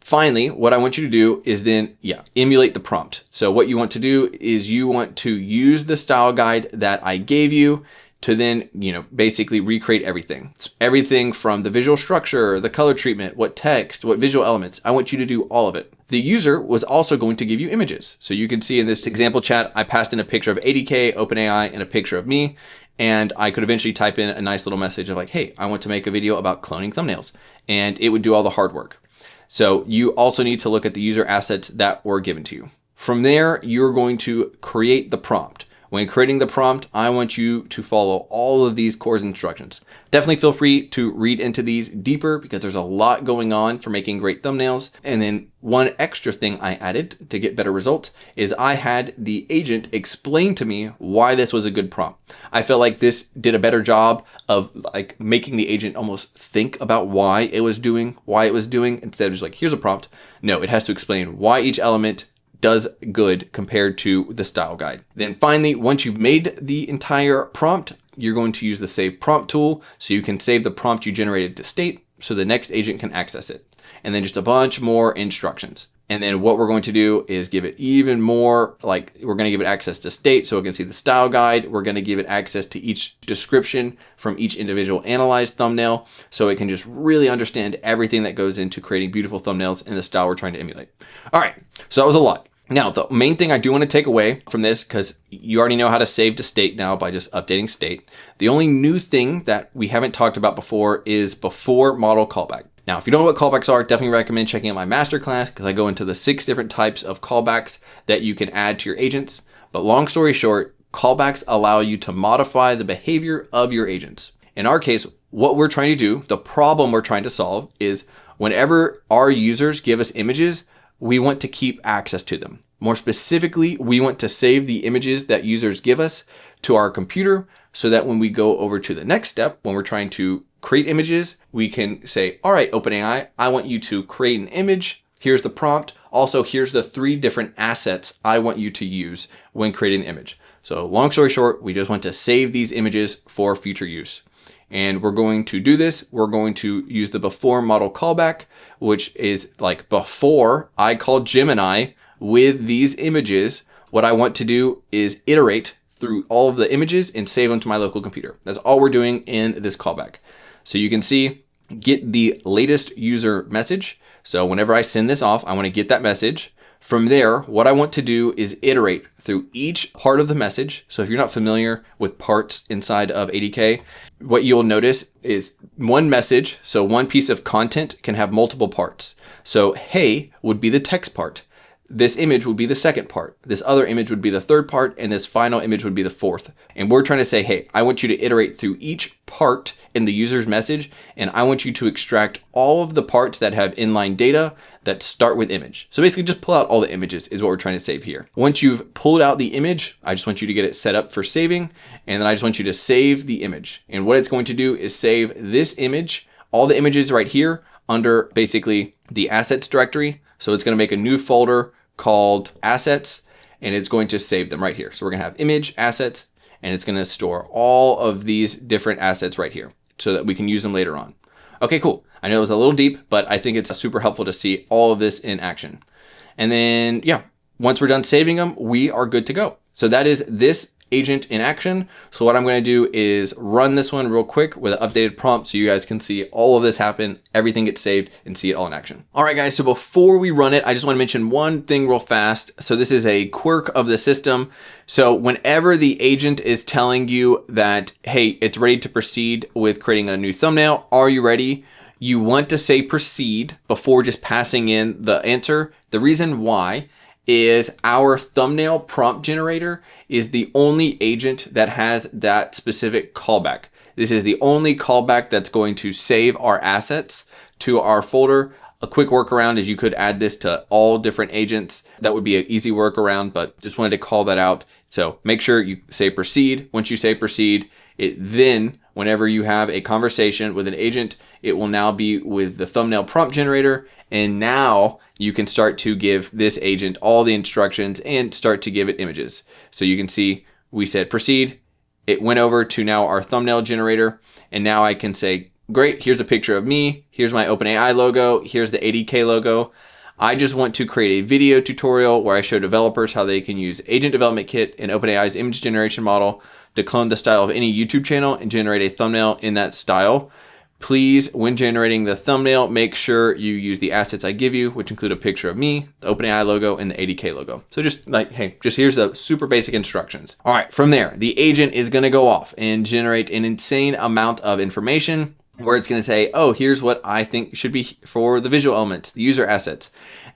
Finally, what I want you to do is then, emulate the prompt. So what you want to do is you want to use the style guide that I gave you to then, basically recreate everything. It's everything from the visual structure, the color treatment, what text, what visual elements. I want you to do all of it. The user was also going to give you images. So you can see in this example chat, I passed in a picture of ADK, OpenAI, and a picture of me. And I could eventually type in a nice little message of like, hey, I want to make a video about cloning thumbnails. And it would do all the hard work. So you also need to look at the user assets that were given to you. From there, you're going to create the prompt. When creating the prompt, I want you to follow all of these course instructions. Definitely feel free to read into these deeper because there's a lot going on for making great thumbnails. And then one extra thing I added to get better results is I had the agent explain to me why this was a good prompt. I felt like this did a better job of like making the agent almost think about why it was doing instead of just like, here's a prompt. No, it has to explain why each element does good compared to the style guide. Then finally, once you've made the entire prompt, you're going to use the save prompt tool so you can save the prompt you generated to state so the next agent can access it. And then just a bunch more instructions. And then what we're going to do is give it even more, like we're going to give it access to state so it can see the style guide. We're going to give it access to each description from each individual analyzed thumbnail so it can just really understand everything that goes into creating beautiful thumbnails in the style we're trying to emulate. All right, so that was a lot. Now, the main thing I do want to take away from this, because you already know how to save to state now by just updating state. The only new thing that we haven't talked about before is before model callback. Now, if you don't know what callbacks are, definitely recommend checking out my masterclass because I go into the 6 different types of callbacks that you can add to your agents. But long story short, callbacks allow you to modify the behavior of your agents. In our case, what we're trying to do, the problem we're trying to solve is whenever our users give us images, we want to keep access to them. More specifically, we want to save the images that users give us to our computer so that when we go over to the next step, when we're trying to create images, we can say, all right, OpenAI, I want you to create an image. Here's the prompt. Also, here's the 3 different assets I want you to use when creating the image. So long story short, we just want to save these images for future use. And we're going to do this. We're going to use the before model callback, which is like before I call Gemini with these images, what I want to do is iterate through all of the images and save them to my local computer. That's all we're doing in this callback. So you can see, get the latest user message. So whenever I send this off, I want to get that message. From there, what I want to do is iterate through each part of the message. So if you're not familiar with parts inside of ADK, what you'll notice is one message, so one piece of content can have multiple parts. So hey would be the text part. This image would be the second part. This other image would be the third part, and this final image would be the fourth. And we're trying to say, hey, I want you to iterate through each part in the user's message, and I want you to extract all of the parts that have inline data that start with image. So basically just pull out all the images is what we're trying to save here. Once you've pulled out the image, I just want you to get it set up for saving, and then I just want you to save the image. And what it's going to do is save this image, all the images right here under basically the assets directory. So it's going to make a new folder called assets, and it's going to save them right here. So we're going to have image assets, and it's going to store all of these different assets right here so that we can use them later on. Okay, cool. I know it was a little deep, but I think it's super helpful to see all of this in action. And then, once we're done saving them, we are good to go. So that is this agent in action. So what I'm going to do is run this one real quick with an updated prompt so you guys can see all of this happen, everything gets saved, and see it all in action. All right, guys, so before we run it, I just want to mention one thing real fast. So this is a quirk of the system. So whenever the agent is telling you that, hey, it's ready to proceed with creating a new thumbnail, are you ready? You want to say proceed before just passing in the answer. The reason why is our thumbnail prompt generator is the only agent that has that specific callback. This is the only callback that's going to save our assets to our folder. A quick workaround is you could add this to all different agents. That would be an easy workaround, but just wanted to call that out. So make sure you say proceed. Once you say proceed, it then whenever you have a conversation with an agent, it will now be with the thumbnail prompt generator. And now you can start to give this agent all the instructions and start to give it images. So you can see we said proceed. It went over to now our thumbnail generator. And now I can say, great, here's a picture of me. Here's my OpenAI logo. Here's the ADK logo. I just want to create a video tutorial where I show developers how they can use Agent Development Kit and OpenAI's image generation model to clone the style of any YouTube channel and generate a thumbnail in that style. Please, when generating the thumbnail, make sure you use the assets I give you, which include a picture of me, the OpenAI logo, and the ADK logo. So just like, hey, just here's the super basic instructions. All right, from there, the agent is gonna go off and generate an insane amount of information where it's going to say, oh, here's what I think should be for the visual elements, the user assets.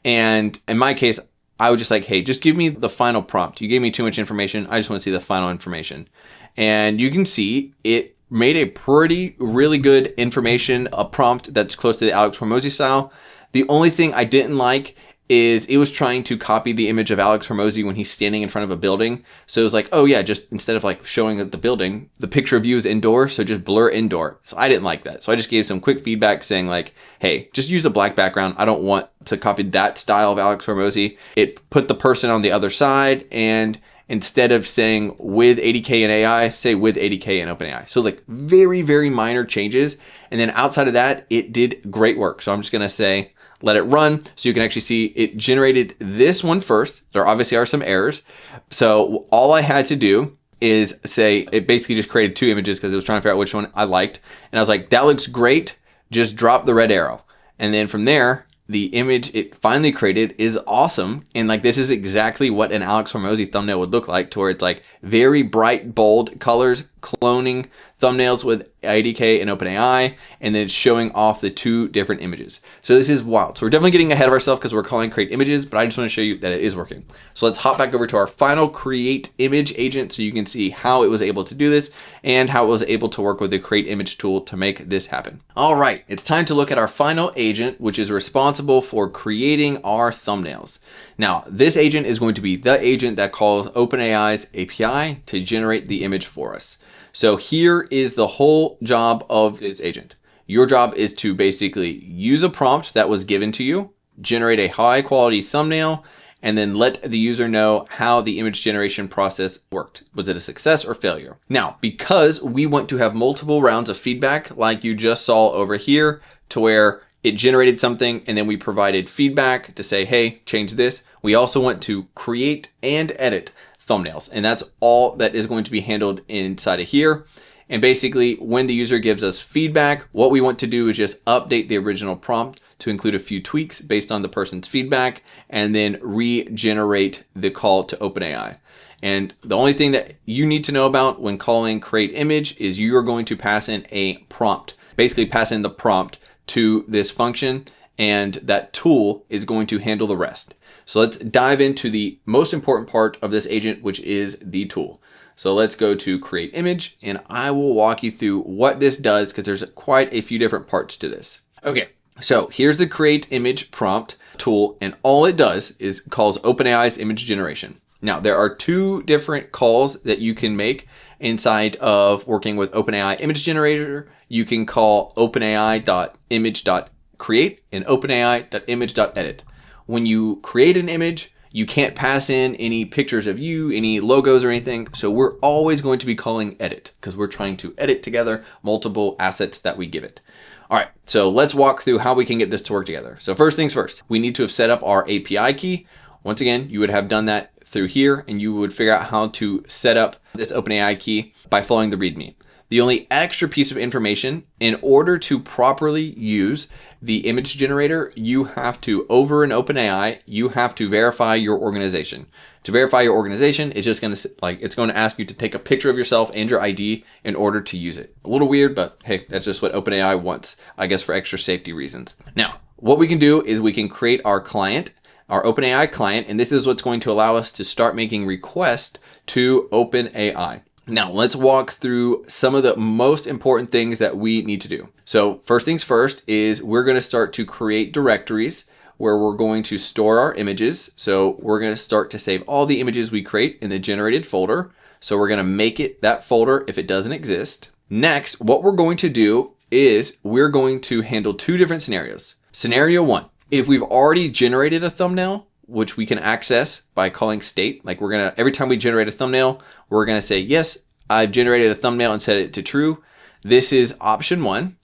And in my case, I would just like, hey, just give me the final prompt. You gave me too much information. I just want to see the final information. And you can see it made a really good information, a prompt that's close to the Alex Hormozi style. The only thing I didn't like is it was trying to copy the image of Alex Hormozi when he's standing in front of a building. So it was like, oh yeah, just instead of like showing the building, the picture of you is indoor, so just blur indoor. So I didn't like that. So I just gave some quick feedback saying like, hey, just use a black background. I don't want to copy that style of Alex Hormozi. It put the person on the other side, and instead of saying with ADK and AI, say with ADK and OpenAI. So like very, very minor changes. And then outside of that, it did great work. So I'm just gonna say, let it run so you can actually see it generated this one first. There obviously are some errors. So all I had to do is say, it basically just created two images because it was trying to figure out which one I liked. And I was like, that looks great. Just drop the red arrow. And then from there, the image it finally created is awesome. And like, this is exactly what an Alex Hormozi thumbnail would look like, to where it's like very bright, bold colors, cloning thumbnails with ADK and OpenAI, and then it's showing off the two different images. So this is wild. So we're definitely getting ahead of ourselves because we're calling create images, but I just want to show you that it is working. So let's hop back over to our final create image agent so you can see how it was able to do this and how it was able to work with the create image tool to make this happen. All right, it's time to look at our final agent, which is responsible for creating our thumbnails. Now, this agent is going to be the agent that calls OpenAI's API to generate the image for us. So here is the whole job of this agent. Your job is to basically use a prompt that was given to you, generate a high quality thumbnail, and then let the user know how the image generation process worked. Was it a success or failure? Now, because we want to have multiple rounds of feedback like you just saw over here, to where it generated something and then we provided feedback to say, hey, change this. We also want to create and edit thumbnails. And that's all that is going to be handled inside of here. And basically, when the user gives us feedback, what we want to do is just update the original prompt to include a few tweaks based on the person's feedback, and then regenerate the call to OpenAI. And the only thing that you need to know about when calling create image is you are going to pass in a prompt. Basically pass in the prompt to this function, and that tool is going to handle the rest. So let's dive into the most important part of this agent, which is the tool. So let's go to create image, and I will walk you through what this does because there's quite a few different parts to this. Okay, so here's the create image prompt tool, and all it does is calls OpenAI's image generation. Now, there are two different calls that you can make inside of working with OpenAI image generator. You can call OpenAI.image.create and OpenAI.image.edit. When you create an image, you can't pass in any pictures of you, any logos or anything. So we're always going to be calling edit because we're trying to edit together multiple assets that we give it. All right, so let's walk through how we can get this to work together. So first things first, we need to have set up our API key. Once again, you would have done that through here, and you would figure out how to set up this OpenAI key by following the README. The only extra piece of information, in order to properly use the image generator, you have to, over in OpenAI, you have to verify your organization. To verify your organization, it's just going to it's going to ask you to take a picture of yourself and your ID in order to use it. A little weird, but hey, that's just what OpenAI wants, I guess, for extra safety reasons. Now, what we can do is we can create our client, our OpenAI client, and this is what's going to allow us to start making requests to OpenAI. Now, let's walk through some of the most important things that we need to do. So first things first is we're going to start to create directories where we're going to store our images. So we're going to start to save all the images we create in the generated folder. So we're going to make it that folder if it doesn't exist. Next, what we're going to do is we're going to handle two different scenarios. Scenario one, if we've already generated a thumbnail, which we can access by calling state, like every time we generate a thumbnail, we're gonna say, yes, I've generated a thumbnail and set it to true. This is option one.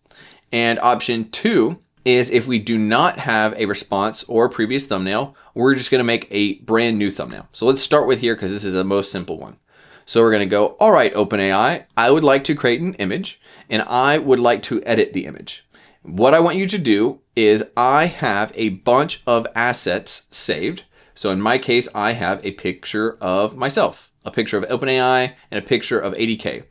And option two is if we do not have a response or a previous thumbnail, we're just gonna make a brand new thumbnail. So let's start with here because this is the most simple one. So we're gonna go, all right, OpenAI, I would like to create an image and I would like to edit the image. What I want you to do is I have a bunch of assets saved. So in my case, I have a picture of myself, a picture of OpenAI, and a picture of ADK.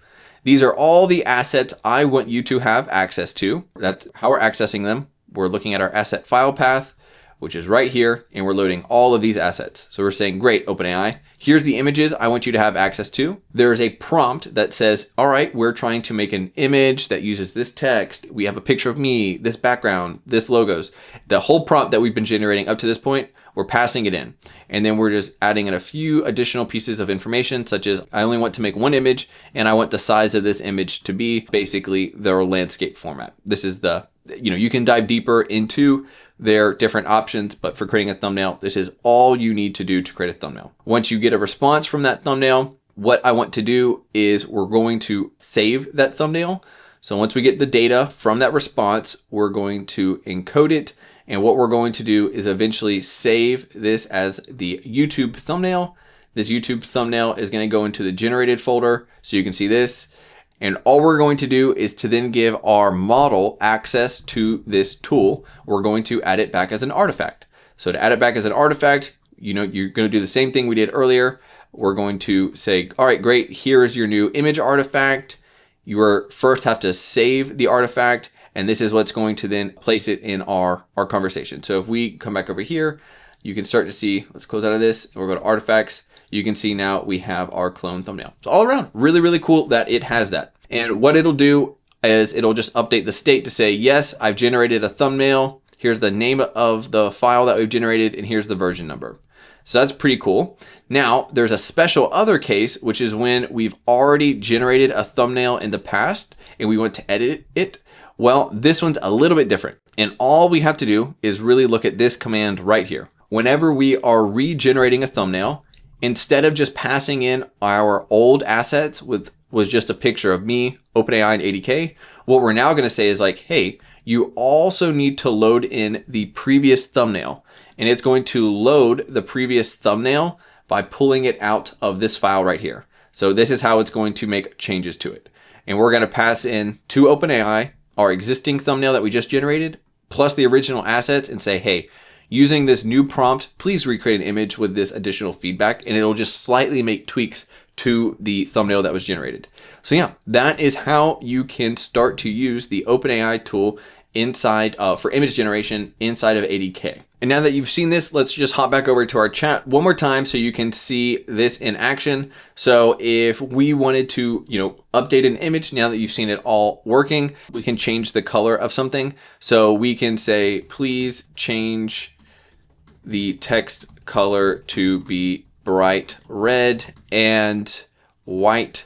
These are all the assets I want you to have access to. That's how we're accessing them. We're looking at our asset file path, which is right here, and we're loading all of these assets. So we're saying, great, OpenAI, here's the images I want you to have access to. There's a prompt that says, all right, we're trying to make an image that uses this text. We have a picture of me, this background, this logos. The whole prompt that we've been generating up to this point, we're passing it in. And then we're just adding in a few additional pieces of information, such as I only want to make one image, and I want the size of this image to be basically their landscape format. This is you can dive deeper into their different options, but for creating a thumbnail, this is all you need to do to create a thumbnail. Once you get a response from that thumbnail, what I want to do is we're going to save that thumbnail. So once we get the data from that response, we're going to encode it. And what we're going to do is eventually save this as the YouTube thumbnail. This YouTube thumbnail is going to go into the generated folder. So you can see this. And all we're going to do is to then give our model access to this tool. We're going to add it back as an artifact. So to add it back as an artifact, you're going to do the same thing we did earlier. We're going to say, all right, great, here is your new image artifact. You first have to save the artifact, and this is what's going to then place it in our conversation. So if we come back over here, you can start to see, let's close out of this, and we'll go to artifacts. You can see now we have our clone thumbnail. So all around, really, really cool that it has that. And what it'll do is it'll just update the state to say, yes, I've generated a thumbnail. Here's the name of the file that we've generated, and here's the version number. So that's pretty cool. Now, there's a special other case, which is when we've already generated a thumbnail in the past and we want to edit it. Well, this one's a little bit different. And all we have to do is really look at this command right here. Whenever we are regenerating a thumbnail, instead of just passing in our old assets was just a picture of me, OpenAI, and ADK, what we're now going to say is like, hey, you also need to load in the previous thumbnail. And it's going to load the previous thumbnail by pulling it out of this file right here. So this is how it's going to make changes to it. And we're going to pass in to OpenAI our existing thumbnail that we just generated, plus the original assets, and say, hey, using this new prompt, please recreate an image with this additional feedback, and it'll just slightly make tweaks to the thumbnail that was generated. So yeah, that is how you can start to use the OpenAI tool inside for image generation inside of ADK. And now that you've seen this, let's just hop back over to our chat one more time so you can see this in action. So if we wanted to, update an image, now that you've seen it all working, we can change the color of something. So we can say, please change the text color to be bright red and white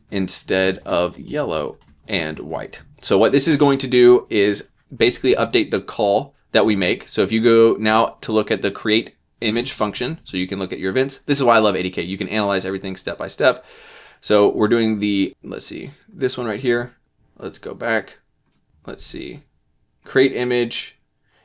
instead of yellow and white. So what this is going to do is basically update the call that we make. So if you go now to look at the create image function, so you can look at your events. This is why I love ADK. You can analyze everything step by step. So we're doing let's see, this one right here. Let's go back. Let's see, create image.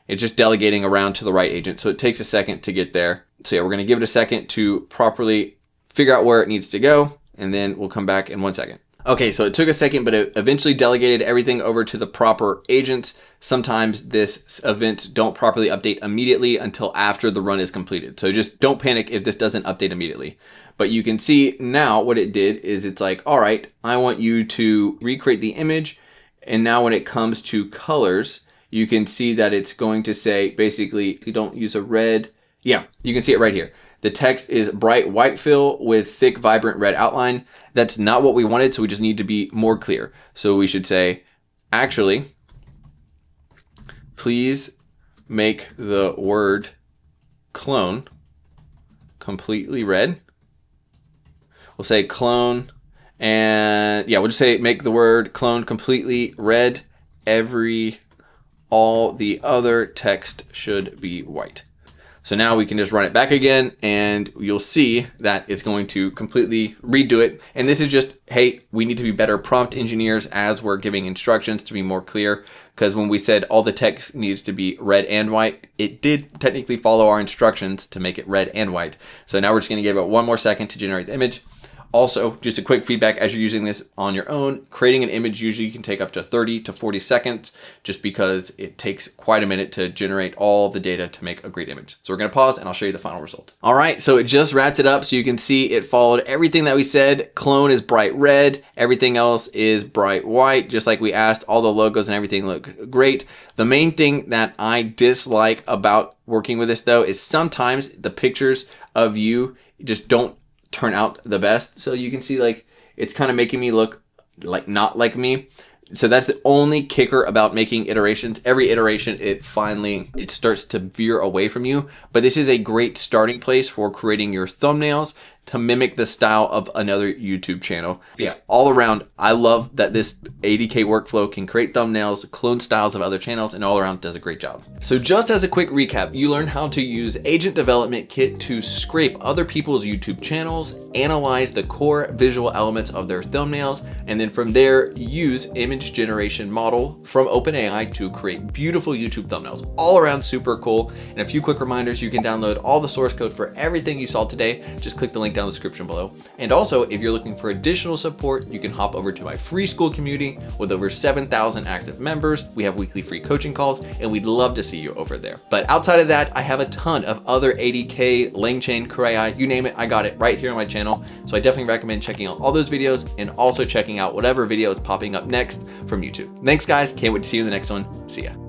It's just delegating around to the right agent. So it takes a second to get there. So yeah, we're going to give it a second to properly figure out where it needs to go. And then we'll come back in 1 second. Okay, so it took a second, but it eventually delegated everything over to the proper agents. Sometimes this events don't properly update immediately until after the run is completed. So just don't panic if this doesn't update immediately. But you can see now what it did is it's like, all right, I want you to recreate the image. And now when it comes to colors, you can see that it's going to say, basically, you don't use a red. Yeah, you can see it right here. The text is bright white fill with thick, vibrant red outline. That's not what we wanted, so we just need to be more clear. So we should say, actually, please make the word clone completely red. We'll say clone, And yeah, we'll just say make the word clone completely red. All the other text should be white. So now we can just run it back again and you'll see that it's going to completely redo it. And this is just, hey, we need to be better prompt engineers as we're giving instructions to be more clear. Because when we said all the text needs to be red and white, it did technically follow our instructions to make it red and white. So now we're just going to give it 1 more second to generate the image. Also, just a quick feedback as you're using this on your own, creating an image usually can take up to 30 to 40 seconds just because it takes quite a minute to generate all the data to make a great image. So we're going to pause and I'll show you the final result. All right, so it just wrapped it up. So you can see it followed everything that we said. Clone is bright red. Everything else is bright white, just like we asked. All the logos and everything look great. The main thing that I dislike about working with this though is sometimes the pictures of you just don't turn out the best. So you can see like it's kind of making me look like not like me. So that's the only kicker about making iterations. Every iteration it starts to veer away from you, but this is a great starting place for creating your thumbnails to mimic the style of another YouTube channel. Yeah, all around, I love that this ADK workflow can create thumbnails, clone styles of other channels, and all around does a great job. So just as a quick recap, you learned how to use Agent Development Kit to scrape other people's YouTube channels, analyze the core visual elements of their thumbnails, and then from there, use image generation model from OpenAI to create beautiful YouTube thumbnails. All around super cool. And a few quick reminders, you can download all the source code for everything you saw today. Just click the link down in the description below. And also, if you're looking for additional support, you can hop over to my free Skool community with over 7,000 active members. We have weekly free coaching calls, and we'd love to see you over there. But outside of that, I have a ton of other ADK, LangChain, Creo, you name it, I got it right here on my channel. So I definitely recommend checking out all those videos and also checking out whatever video is popping up next from YouTube. Thanks guys, can't wait to see you in the next one. See ya.